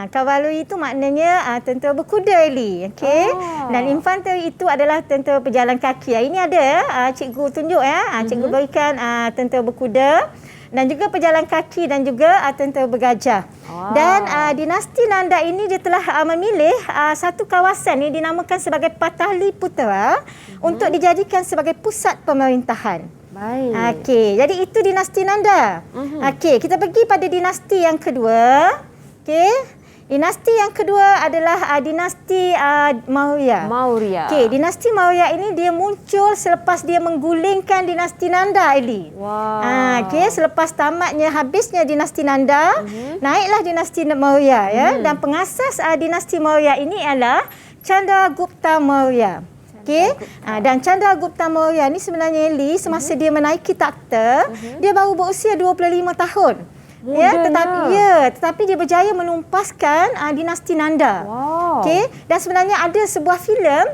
Kavaleri itu maknanya tentera berkuda Eli. Okey. Dan infanteri itu adalah tentera berjalan kaki. Ini ada cikgu tunjuk ya. Cikgu berikan tentera berkuda dan juga pejalan kaki dan juga tentera bergajah. Dan dinasti Nanda ini dia telah memilih satu kawasan ini dinamakan sebagai Pataliputra untuk dijadikan sebagai pusat pemerintahan. Baik. Okey, jadi itu dinasti Nanda. Okey, kita pergi pada dinasti yang kedua. Okey. Dinasti yang kedua adalah dinasti Maurya. Okey, dinasti Maurya ini dia muncul selepas dia menggulingkan dinasti Nanda Eli. Wow. Okey, selepas tamatnya habisnya dinasti Nanda, naiklah dinasti Maurya ya. Dan pengasas dinasti Maurya ini ialah Chandragupta Maurya. Okey, dan Chandragupta Maurya ni sebenarnya Eli semasa dia menaiki takhta, dia baru berusia 25 tahun. Tetapi dia berjaya menumpaskan dinasti Nanda. Okey, dan sebenarnya ada sebuah filem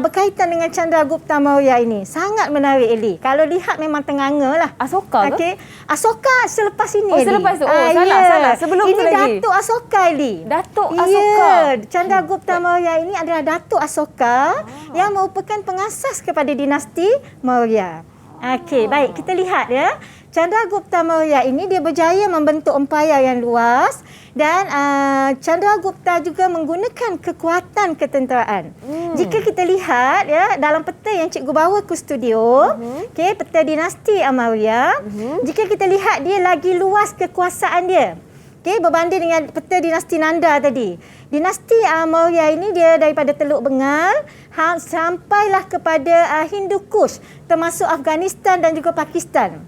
berkaitan dengan Chandragupta Maurya ini. Sangat menarik Eli. Kalau lihat memang tenganga lah. Asoka ke? Okey, Asoka selepas ini. Oh, Eli. selepas tu. Salah. Sebelum ini tu lagi. Datuk Asoka Eli. Datuk Asoka. Chandragupta Maurya ini adalah Datuk Asoka yang merupakan pengasas kepada dinasti Maurya. Okey, baik, kita lihat ya. Chandragupta Maurya ini dia berjaya membentuk empayar yang luas dan Chandragupta juga menggunakan kekuatan ketenteraan. Jika kita lihat ya dalam peta yang cikgu bawa ke studio, okey, peta dinasti Maurya, jika kita lihat dia lagi luas kekuasaan dia. Okey, berbanding dengan peta dinasti Nanda tadi. Dinasti Maurya ini dia daripada Teluk Bengal sampailah kepada Hindu Kush, termasuk Afghanistan dan juga Pakistan.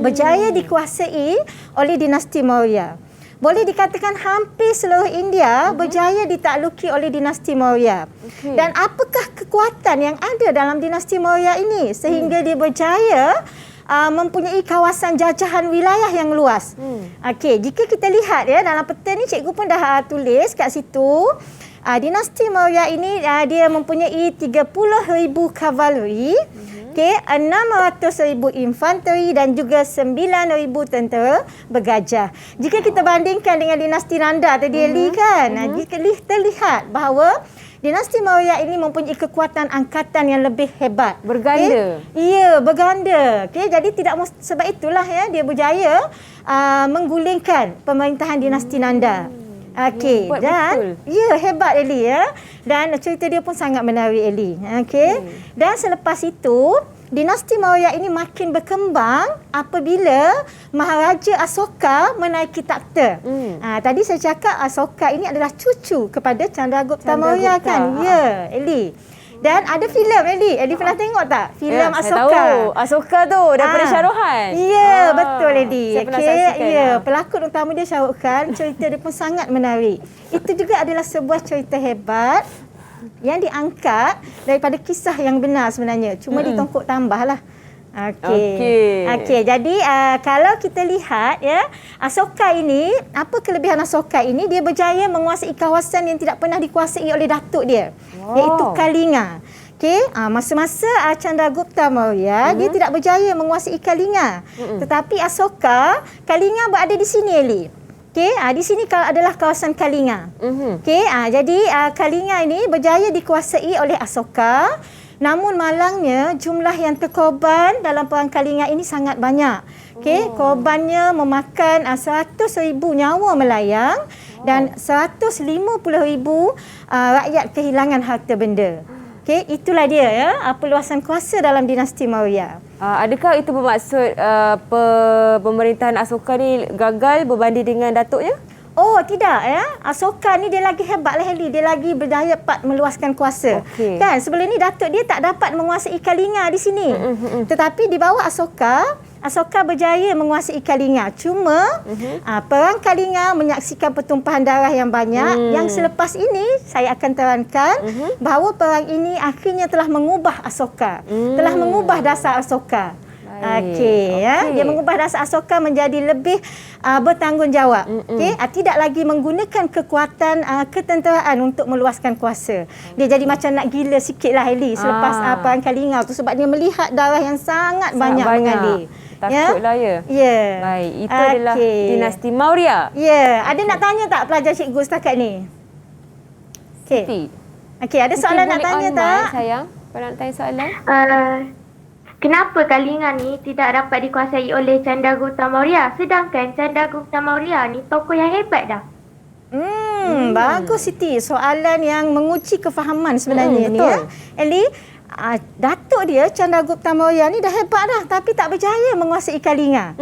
Berjaya dikuasai oleh dinasti Maurya. Boleh dikatakan hampir seluruh India berjaya ditakluki oleh dinasti Maurya. Dan apakah kekuatan yang ada dalam dinasti Maurya ini sehingga dia berjaya mempunyai kawasan jajahan wilayah yang luas. Okey, jika kita lihat ya dalam peta ni cikgu pun dah tulis kat situ. Dinasti Maurya ini dia mempunyai 30,000 kavaleri, okey, 600,000 infanteri dan juga 9,000 tentera bergajah. Jika kita bandingkan dengan dinasti Nanda tadi Eli kan, jika kita lihat bahawa dinasti Maurya ini mempunyai kekuatan angkatan yang lebih hebat. Berganda. Ya, berganda. Okey, jadi tidak sebab itulah ya dia berjaya menggulingkan pemerintahan dinasti Nanda. Okey, dan hebat Eli ya. Dan cerita dia pun sangat menarik Eli. Okey. Dan selepas itu dinasti Maurya ini makin berkembang apabila Maharaja Asoka menaiki takhta. Tadi saya cakap Asoka ini adalah cucu kepada Chandragupta Maurya kan? Ya, Eli. Dan ada filem Eli. Eli pernah tengok tak? Filem Asoka. Saya tahu. Asoka tu daripada Shah Rukh Khan. Ya, betul Eli. Saya pernah saksikan. Ya, pelakon utama dia Shah Rukh Khan. Cerita dia pun sangat menarik. Itu juga adalah sebuah cerita hebat yang diangkat daripada kisah yang benar sebenarnya. Cuma ditongkok tambahlah. Okey. Jadi kalau kita lihat ya, Asoka ini, apa kelebihan Asoka ini? Dia berjaya menguasai kawasan yang tidak pernah dikuasai oleh datuk dia, iaitu Kalinga. Okey, masa-masa Chandragupta Maurya dia tidak berjaya menguasai Kalinga. Tetapi Asoka, Kalinga berada di sini Eli. Okey, di sini adalah kawasan Kalinga. Okey, jadi Kalinga ini berjaya dikuasai oleh Asoka. Namun malangnya jumlah yang terkorban dalam perang Kalinga ini sangat banyak. Okey, korbannya memakan 100,000 nyawa melayang dan 150,000 rakyat kehilangan harta benda. Okey, itulah dia ya, perluasan kuasa dalam dinasti Maurya. Adakah itu bermaksud pemerintahan Asoka ni gagal berbanding dengan datuknya? Oh, tidak ya. Asoka ni dia lagi hebat lah Heli. Dia lagi berdaya dapat meluaskan kuasa. Kan sebelum ni datuk dia tak dapat menguasai Kalinga di sini. Tetapi di bawah Asoka berjaya menguasai Kalinga. Cuma perang Kalinga menyaksikan pertumpahan darah yang banyak. Yang selepas ini saya akan terangkan bahawa perang ini akhirnya telah mengubah Asoka. Telah mengubah dasar Asoka. Okey ya, dia mengubah dasar Asoka menjadi lebih bertanggungjawab. Okey, tidak lagi menggunakan kekuatan ketenteraan untuk meluaskan kuasa. Dia jadi macam nak gila sikitlah Heli selepas perang Kalinga tu sebab dia melihat darah yang sangat banyak mengalir. Takutlah ya. Ya. Baik, itu adalah dinasti Maurya. Ya, ada nak tanya tak pelajar cikgu setakat ni? Okey. Okey, ada soalan nak tanya tak? Sayang, nak tanya soalan? Kenapa Kalinga ni tidak dapat dikuasai oleh Chandragupta Maurya sedangkan Chandragupta Maurya ni tokoh yang hebat dah? Bagus Siti. Soalan yang menguji kefahaman sebenarnya ni ya. Eli, datuk dia Chandragupta Maurya ni dah hebat dah tapi tak berjaya menguasai Kalinga.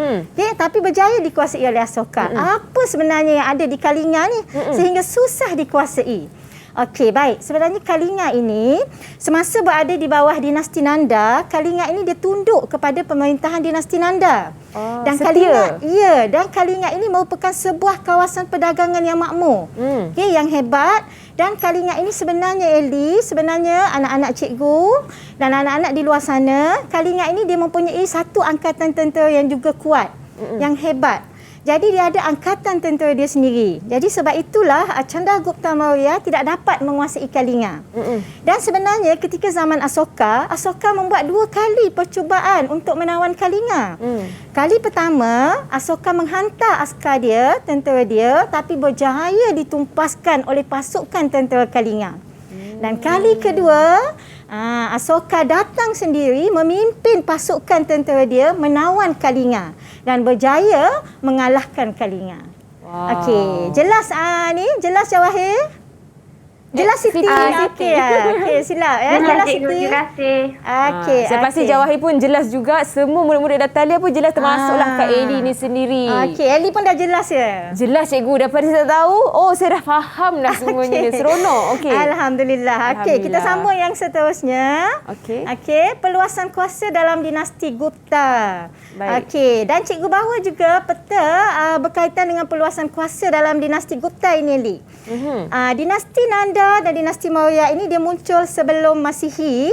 Tapi berjaya dikuasai oleh Asoka. Apa sebenarnya yang ada di Kalinga ni sehingga susah dikuasai? Okey, baik. Sebenarnya Kalinga ini semasa berada di bawah dinasti Nanda, Kalinga ini dia tunduk kepada pemerintahan dinasti Nanda. Dan Kalinga, dan Kalinga ini merupakan sebuah kawasan perdagangan yang makmur. Yang hebat. Dan Kalinga ini sebenarnya sebenarnya anak-anak cikgu dan anak-anak di luar sana, Kalinga ini dia mempunyai satu angkatan tentera yang juga kuat, yang hebat. Jadi dia ada angkatan tentera dia sendiri. Jadi sebab itulah Chandragupta Maurya tidak dapat menguasai Kalinga. Dan sebenarnya ketika zaman Asoka membuat 2 kali percubaan untuk menawan Kalinga. Kali pertama, Asoka menghantar askar dia, tentera dia, tapi berjaya ditumpaskan oleh pasukan tentera Kalinga. Dan kali kedua, Asoka datang sendiri memimpin pasukan tentera dia menawan Kalinga dan berjaya mengalahkan Kalinga. Okey, jelas jelas Jawahir? Jelas Siti. Okey, silap jelas Siti. Terima kasih. Okey. Saya pasti Jawahir pun jelas juga. Semua murid-murid Datalia pun jelas, termasuklah Kak Eli ni sendiri. Okey, Eli pun dah jelas ya? Jelas cikgu. Daripada saya tahu, saya dah faham dah semuanya ni. Seronok. Okey. Alhamdulillah. Okey, kita sambung yang seterusnya. Okey, peluasan kuasa dalam dinasti Gupta. Okey, dan cikgu bawa juga peta berkaitan dengan peluasan kuasa dalam dinasti Gupta ini, Eli. Dinasti Nanda dan dinasti Maurya ini dia muncul sebelum Masihi.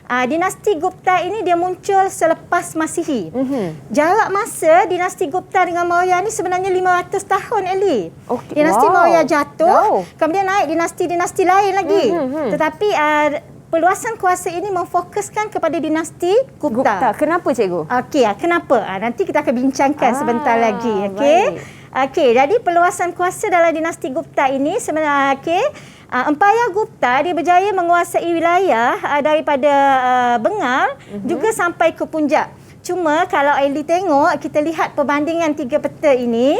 Dinasti Gupta ini dia muncul selepas Masihi. Jarak masa dinasti Gupta dengan Maurya ni sebenarnya 500 tahun, Eli. Dinasti Maurya jatuh, kemudian naik dinasti-dinasti lain lagi. Tetapi peluasan kuasa ini memfokuskan kepada dinasti Gupta. Kenapa cikgu? Okey, kenapa? Nanti kita akan bincangkan sebentar lagi. Okey. Okey, jadi peluasan kuasa dalam dinasti Gupta ini sebenarnya Empayar Gupta dia berjaya menguasai wilayah daripada Bengal juga sampai ke Punjab. Cuma kalau Eli tengok, kita lihat perbandingan 3 peta ini.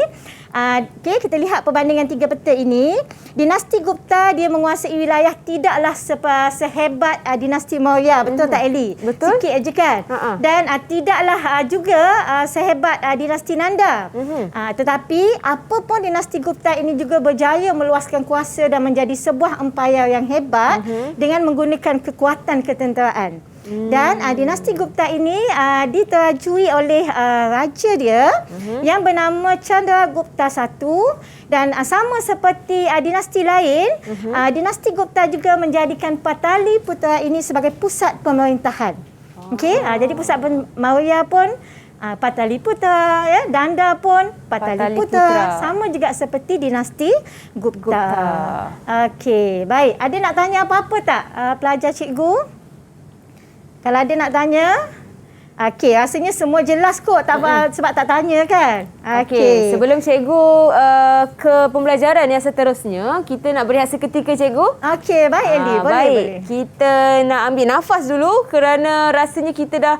Kita lihat perbandingan 3 peta ini. Dinasti Gupta dia menguasai wilayah tidaklah sehebat dinasti Maurya. Betul tak Eli? Betul. Sikit aja kan? Dan tidaklah juga sehebat dinasti Nanda. Tetapi apapun dinasti Gupta ini juga berjaya meluaskan kuasa dan menjadi sebuah empayar yang hebat dengan menggunakan kekuatan ketenteraan. Dan dinasti Gupta ini diterajui oleh raja dia yang bernama Chandragupta I, dan sama seperti dinasti lain, dinasti Gupta juga menjadikan Pataliputra ini sebagai pusat pemerintahan. Okey, jadi pusat Maurya pun Pataliputra, Nanda pun Pataliputra, sama juga seperti dinasti Gupta. Okey, baik. Ada nak tanya apa-apa tak pelajar cikgu? Kalau ada nak tanya, okey, rasanya semua jelas kot, sebab tak tanya kan. Okey, sebelum cikgu ke pembelajaran yang seterusnya, kita nak berehat seketika cikgu. Okey, baik Eli, boleh. Kita nak ambil nafas dulu kerana rasanya kita dah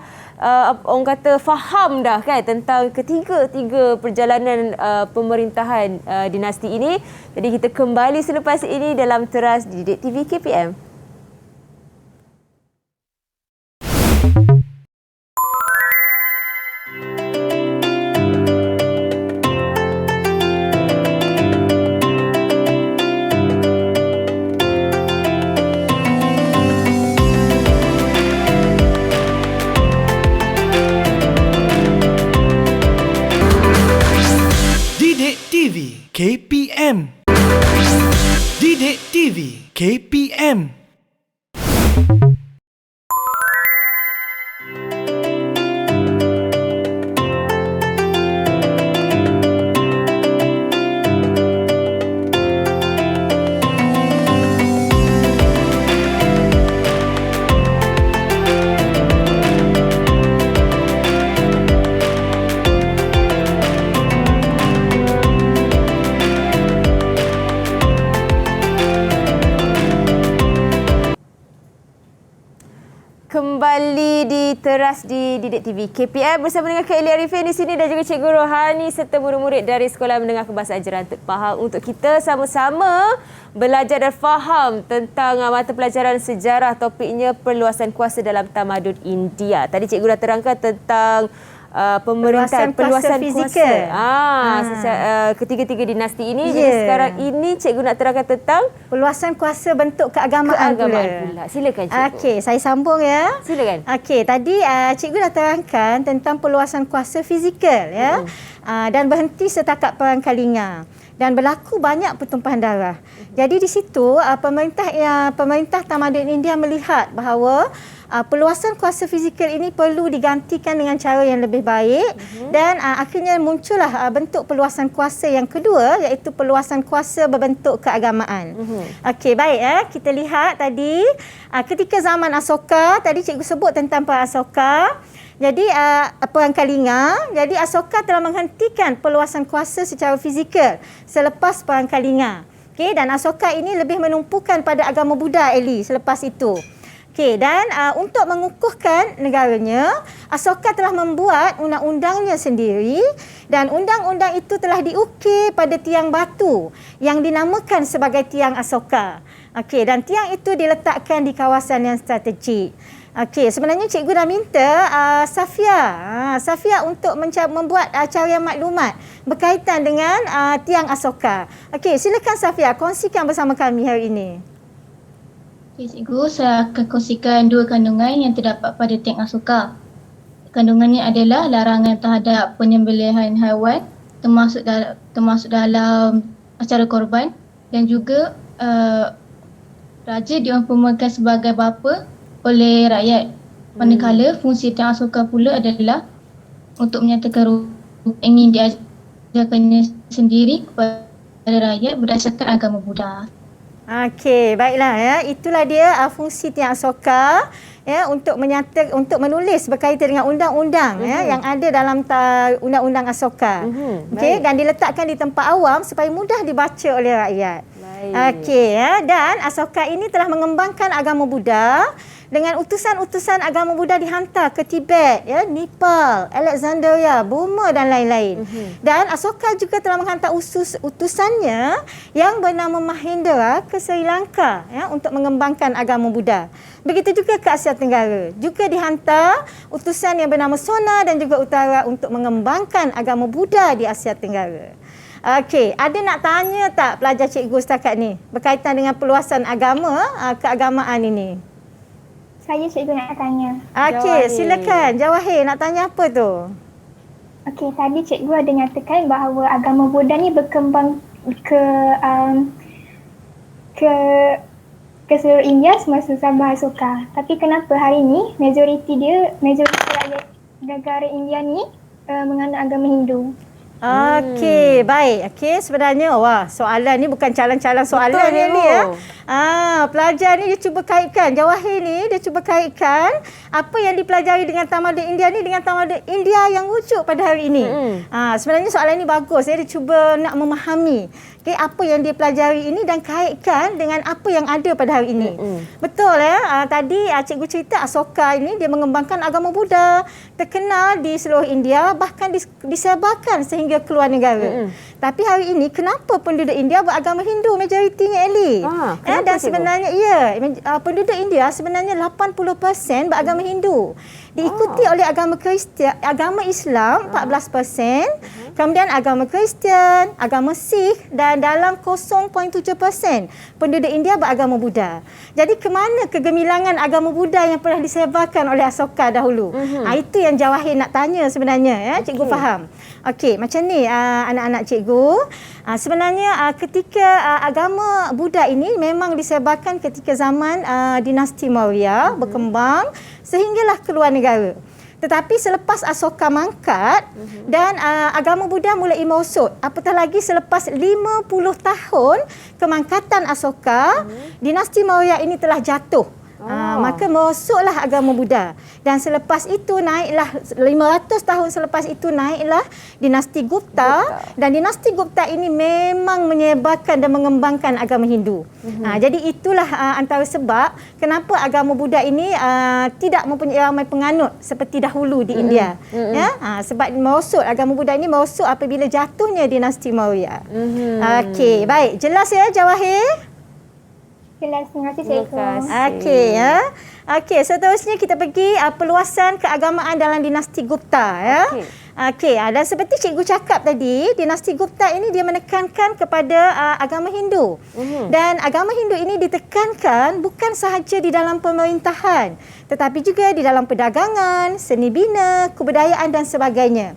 orang kata faham dah kan tentang ketiga perjalanan pemerintahan dinasti ini. Jadi kita kembali selepas ini dalam Teras Didik TV KPM. KPM. Didik TV KPM. Kembali di Teras di Didik TV KPM bersama dengan Kak Eli Arifin di sini dan juga Cikgu Rohani serta murid-murid dari Sekolah Menengah Kebahasaan Jerantut Pahang untuk kita sama-sama belajar dan faham tentang mata pelajaran sejarah, topiknya perluasan kuasa dalam tamadun India. Tadi Cikgu dah terangkan tentang pemerintahan peluasan kuasa ketiga-tiga dinasti ini. Jadi sekarang ini cikgu nak terangkan tentang peluasan kuasa bentuk keagamaan pula. Silakan cikgu. Okey, saya sambung ya. Silakan. Okey, tadi cikgu dah terangkan tentang peluasan kuasa fizikal ya. Dan berhenti setakat perang Kalinga. dan berlaku banyak pertumpahan darah. Jadi di situ pemerintah tamadun India melihat bahawa perluasan kuasa fizikal ini perlu digantikan dengan cara yang lebih baik dan akhirnya muncullah bentuk perluasan kuasa yang kedua, iaitu perluasan kuasa berbentuk keagamaan. Okey, baik, kita lihat tadi ketika zaman Asoka, tadi cikgu sebut tentang Perang Asoka. Jadi Perang Kalinga, jadi Asoka telah menghentikan perluasan kuasa secara fizikal selepas Perang Kalinga. Okey, dan Asoka ini lebih menumpukan pada agama Buddha selepas itu. Okey, dan untuk mengukuhkan negaranya, Asoka telah membuat undang-undangnya sendiri dan undang-undang itu telah diukir pada tiang batu yang dinamakan sebagai tiang Asoka. Okey, dan tiang itu diletakkan di kawasan yang strategik. Okey, sebenarnya cikgu dah minta Safia untuk membuat carian maklumat berkaitan dengan tiang Asoka. Okey, silakan Safia kongsikan bersama kami hari ini. Okay, cikgu, saya akan kongsikan 2 kandungan yang terdapat pada tiang Asoka. Kandungannya adalah larangan terhadap penyembelihan haiwan termasuk dalam acara korban, dan juga raja diumpamakan sebagai bapa oleh rakyat. Manakala fungsi tiang Asoka pula adalah untuk menyatakan ingin diajarkannya sendiri kepada rakyat berdasarkan agama Buddha. Okey, baiklah itulah dia fungsi tiang Asoka untuk menulis berkaitan dengan undang-undang yang ada dalam undang-undang Asoka. Okey, dan diletakkan di tempat awam supaya mudah dibaca oleh rakyat. Okey, dan Asoka ini telah mengembangkan agama Buddha dengan utusan-utusan agama Buddha dihantar ke Tibet, Nepal, Alexandria, Burma dan lain-lain. Dan Asoka juga telah menghantar utusannya yang bernama Mahendra ke Sri Lanka untuk mengembangkan agama Buddha. Begitu juga ke Asia Tenggara. Juga dihantar utusan yang bernama Sona dan juga Utara untuk mengembangkan agama Buddha di Asia Tenggara. Okey, ada nak tanya tak pelajar cikgu setakat ni berkaitan dengan perluasan agama, keagamaan ini? Saya cikgu nak tanya. Okey, silakan. Jawahir nak tanya apa tu? Okey, tadi cikgu ada nyatakan bahawa agama Buddha ni berkembang ke seluruh India semasa zaman Asoka. Tapi kenapa hari ni majoriti rakyat negara India ni menganut agama Hindu? Okey, baik. Okey, sebenarnya soalan ni bukan calon-calon soalan ni pelajar ni dia cuba kaitkan, Jawahir ni dia cuba kaitkan apa yang dipelajari dengan tamadun India ni dengan tamadun India yang wujud pada hari ini. Sebenarnya soalan ni bagus, dia cuba nak memahami apa yang dia pelajari ini dan kaitkan dengan apa yang ada pada hari ini. Betul tadi cikgu cerita Asoka ini dia mengembangkan agama Buddha, terkenal di seluruh India, bahkan disebarkan sehingga keluar negara. Tapi hari ini kenapa penduduk India beragama Hindu majoritinya dan sebenarnya penduduk India sebenarnya 80% beragama Hindu. Diikuti oleh agama Kristian, agama Islam 14%, kemudian agama Kristian, agama Sikh dan dalam 0.7% penduduk India beragama Buddha. Jadi ke mana kegemilangan agama Buddha yang pernah disebarkan oleh Asoka dahulu? Itu yang Jawahir nak tanya sebenarnya cikgu faham. Okey, macam ni anak-anak cikgu. Sebenarnya ketika agama Buddha ini memang disebarkan ketika zaman dinasti Maurya berkembang sehinggalah keluar negara. Tetapi selepas Asoka mangkat dan agama Buddha mulai merosot, apatah lagi selepas 50 tahun kemangkatan Asoka, dinasti Maurya ini telah jatuh. Maka merosotlah agama Buddha. Dan selepas itu naiklah 500 tahun selepas itu naiklah dinasti Gupta dan dinasti Gupta ini memang menyebarkan dan mengembangkan agama Hindu. Jadi itulah antara sebab kenapa agama Buddha ini tidak mempunyai ramai penganut seperti dahulu di India. Sebab merosot, agama Buddha ini merosot apabila jatuhnya dinasti Maurya. Okey, baik. Jelas Jawahir? Jelas, terima kasih cikgu. Okey, seterusnya kita pergi perluasan keagamaan dalam dinasti Gupta Okey, dan seperti cikgu cakap tadi, dinasti Gupta ini dia menekankan kepada agama Hindu. Dan agama Hindu ini ditekankan bukan sahaja di dalam pemerintahan, tetapi juga di dalam perdagangan, seni bina, kebudayaan dan sebagainya.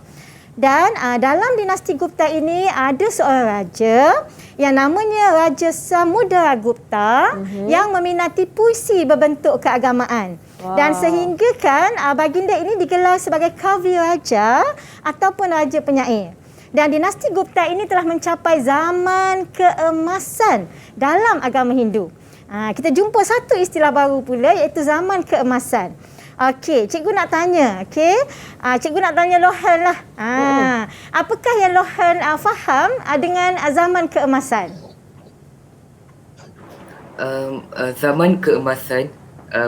Dan dalam dinasti Gupta ini ada seorang raja yang namanya Raja Samudragupta yang meminati puisi berbentuk keagamaan. Dan sehingga kan baginda ini digelar sebagai Kavi Raja ataupun Raja Penyair. Dan dinasti Gupta ini telah mencapai zaman keemasan dalam agama Hindu. Kita jumpa satu istilah baru pula iaitu zaman keemasan. Okey, cikgu nak tanya, okey. Cikgu nak tanya Lohan lah. Apakah yang Lohan faham dengan zaman keemasan? Zaman keemasan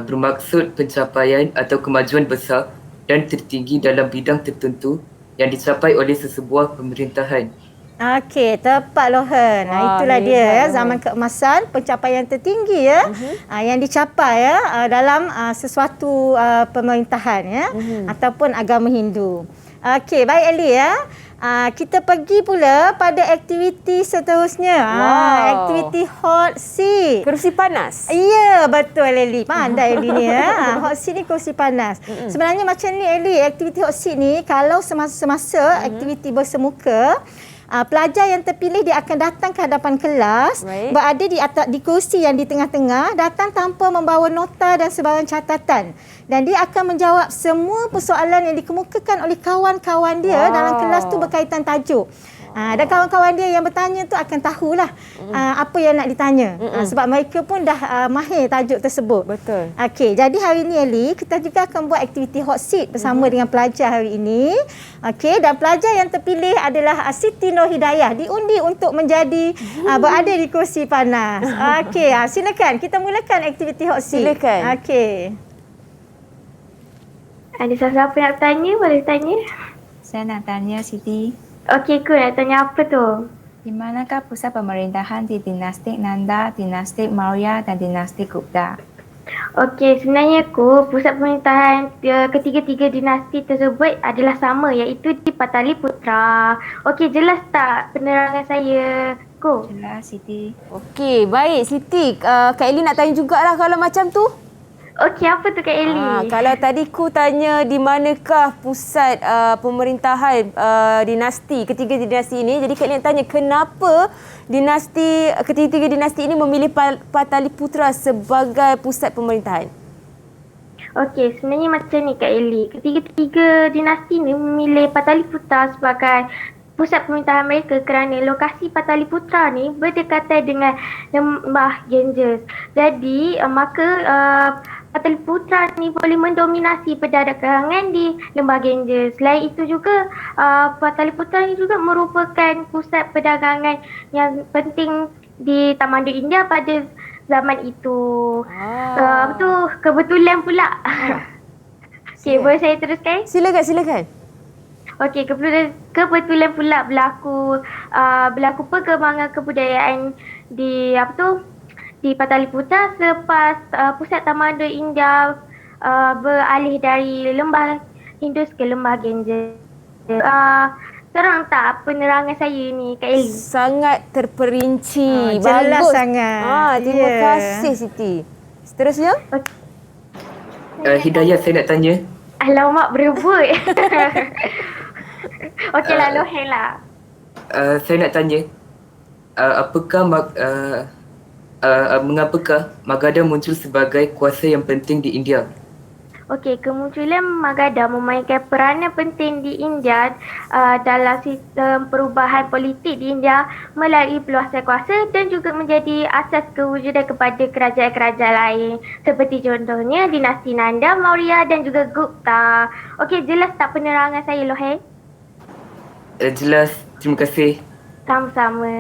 bermaksud pencapaian atau kemajuan besar dan tertinggi dalam bidang tertentu yang dicapai oleh sesebuah pemerintahan. Okey, tepat Lohan. Itulah dia zaman keemasan, pencapaian tertinggi yang dicapai dalam sesuatu pemerintahan ataupun agama Hindu. Okey, baik Eli kita pergi pula pada aktiviti seterusnya. Aktiviti hot seat. Kerusi panas. Ya, betul Eli. Pandai Eli ni hot seat ni kerusi panas. Sebenarnya macam ni Eli, aktiviti hot seat ni kalau semasa aktiviti bersemuka, pelajar yang terpilih dia akan datang ke hadapan kelas, berada di kursi yang di tengah-tengah, datang tanpa membawa nota dan sebarang catatan. Dan dia akan menjawab semua persoalan yang dikemukakan oleh kawan-kawan dia dalam kelas tu berkaitan tajuk. Dan kawan-kawan dia yang bertanya tu akan tahulah apa yang nak ditanya. Sebab mereka pun dah mahir tajuk tersebut. Betul. Okey, jadi hari ni Eli, kita juga akan buat aktiviti hot seat bersama dengan pelajar hari ini. Okey, dan pelajar yang terpilih adalah Siti Nur Hidayah, diundi untuk menjadi berada di kursi panas. Okey, silakan kita mulakan aktiviti hot seat. Silakan. Okey. Ada siapa nak tanya? Boleh tanya? Saya nak tanya Siti. Okey, nak tanya apa tu? Di manakah pusat pemerintahan di dinasti Nanda, dinasti Maurya dan dinasti Gupta? Okey, sebenarnya pusat pemerintahan ketiga-tiga dinasti tersebut adalah sama, iaitu di Pataliputra. Okey, jelas tak penerangan saya? Jelas Siti. Okey, baik Siti. Kak Eli nak tanya jugalah kalau macam tu. Okey, apa tu Kak Eli? Kalau tadi ku tanya di manakah pusat pemerintahan dinasti, ketiga dinasti ini. Jadi Kak Eli nak tanya kenapa ketiga dinasti ini memilih Pataliputra sebagai pusat pemerintahan? Okey, sebenarnya macam ni Kak Eli. Ketiga dinasti ini memilih Pataliputra sebagai pusat pemerintahan mereka kerana lokasi Pataliputra ni berdekatan dengan lembah Ganges. Jadi maka Pataliputra ni boleh mendominasi perdagangan di lembah Ganges. Selain itu juga Pataliputra ni juga merupakan pusat perdagangan yang penting di Tamadun India pada zaman itu. Tu kebetulan pula. Okey, boleh saya teruskan? Silakan. Okey, kebetulan pula berlaku perkembangan kebudayaan di di Pataliputra selepas pusat tamadun India beralih dari lembah Indus ke lembah Ganges. Terang tak penerangan saya ni Kak Eli? Sangat terperinci. Jelas Bagus sangat. Terima kasih Siti. Seterusnya? Hidayah, saya nak tanya. Alamak, berebut. Okeylah, Lohan lah. Saya nak tanya, mengapakah Magadha muncul sebagai kuasa yang penting di India? Okey, kemunculan Magadha memainkan peranan penting di India dalam sistem perubahan politik di India melalui peluasan kuasa dan juga menjadi asas kewujudan kepada kerajaan-kerajaan lain seperti contohnya dinasti Nanda, Maurya dan juga Gupta. Okey, jelas tak penerangan saya, Lohan? Jelas, terima kasih. Sama-sama.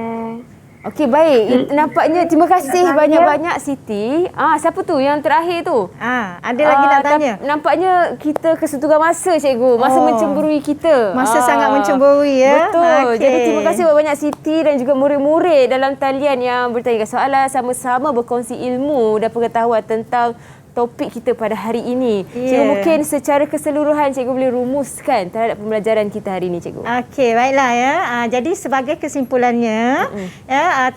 Okey, baik. Nampaknya terima kasih banyak-banyak Siti. Siapa tu yang terakhir tu? Ada lagi nak tanya? Nampaknya kita kesentuhan masa cikgu. Masa mencemburui kita. Masa sangat mencemburui ya. Betul. Jadi terima kasih banyak Siti dan juga murid-murid dalam talian yang bertanya soalan, sama-sama berkongsi ilmu dan pengetahuan tentang topik kita pada hari ini. Ya. Cikgu, mungkin secara keseluruhan cikgu boleh rumuskan terhadap pembelajaran kita hari ini, cikgu. Okey, baiklah ya. Jadi sebagai kesimpulannya,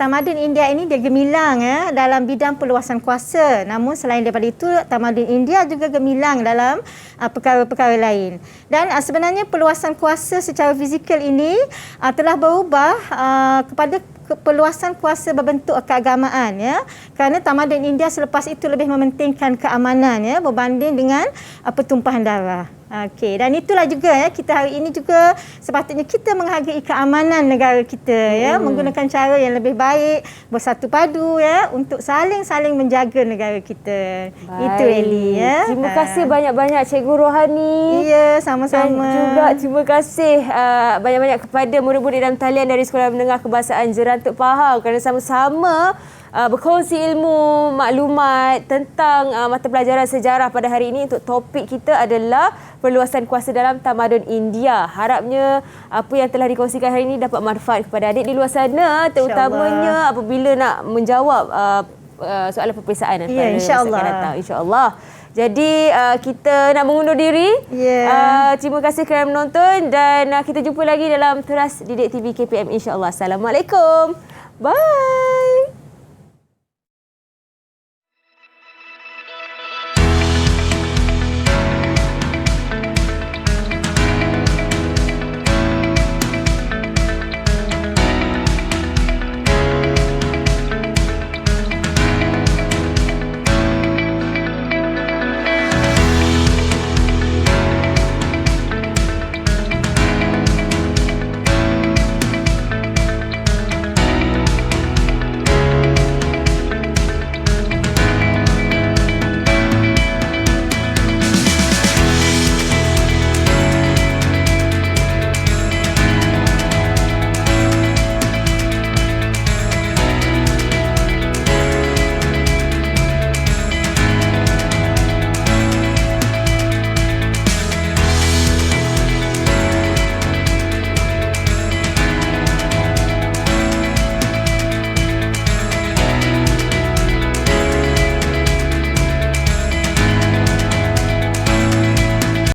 tamadun India ini dia gemilang dalam bidang perluasan kuasa. Namun selain daripada itu, tamadun India juga gemilang dalam perkara-perkara lain. Dan sebenarnya perluasan kuasa secara fizikal ini telah berubah kepada perluasan kuasa berbentuk keagamaan ya, kerana tamadun India selepas itu lebih mementingkan keamanan ya berbanding dengan pertumpahan darah. Okey, dan itulah juga ya, kita hari ini juga sepatutnya kita menghargai keamanan negara kita ya, menggunakan cara yang lebih baik, bersatu padu ya untuk saling menjaga negara kita. Baik. Itu Eli ya. Terima kasih banyak-banyak Cikgu Rohani. Ya, sama-sama. Dan juga terima kasih banyak-banyak kepada murid-murid dalam talian dari Sekolah Menengah Kebahasaan Jerantuk Pahang kerana sama-sama berkongsi ilmu maklumat tentang mata pelajaran sejarah pada hari ini. Untuk topik kita adalah perluasan kuasa dalam tamadun India. Harapnya apa yang telah dikongsikan hari ini dapat manfaat kepada adik di luar sana, terutamanya apabila nak menjawab soalan peperiksaan pada masa akan datang, insya-Allah. Jadi kita nak mengundur diri. Terima kasih kerana menonton dan kita jumpa lagi dalam Teras Didik TV KPM, insya-Allah. Assalamualaikum. Bye.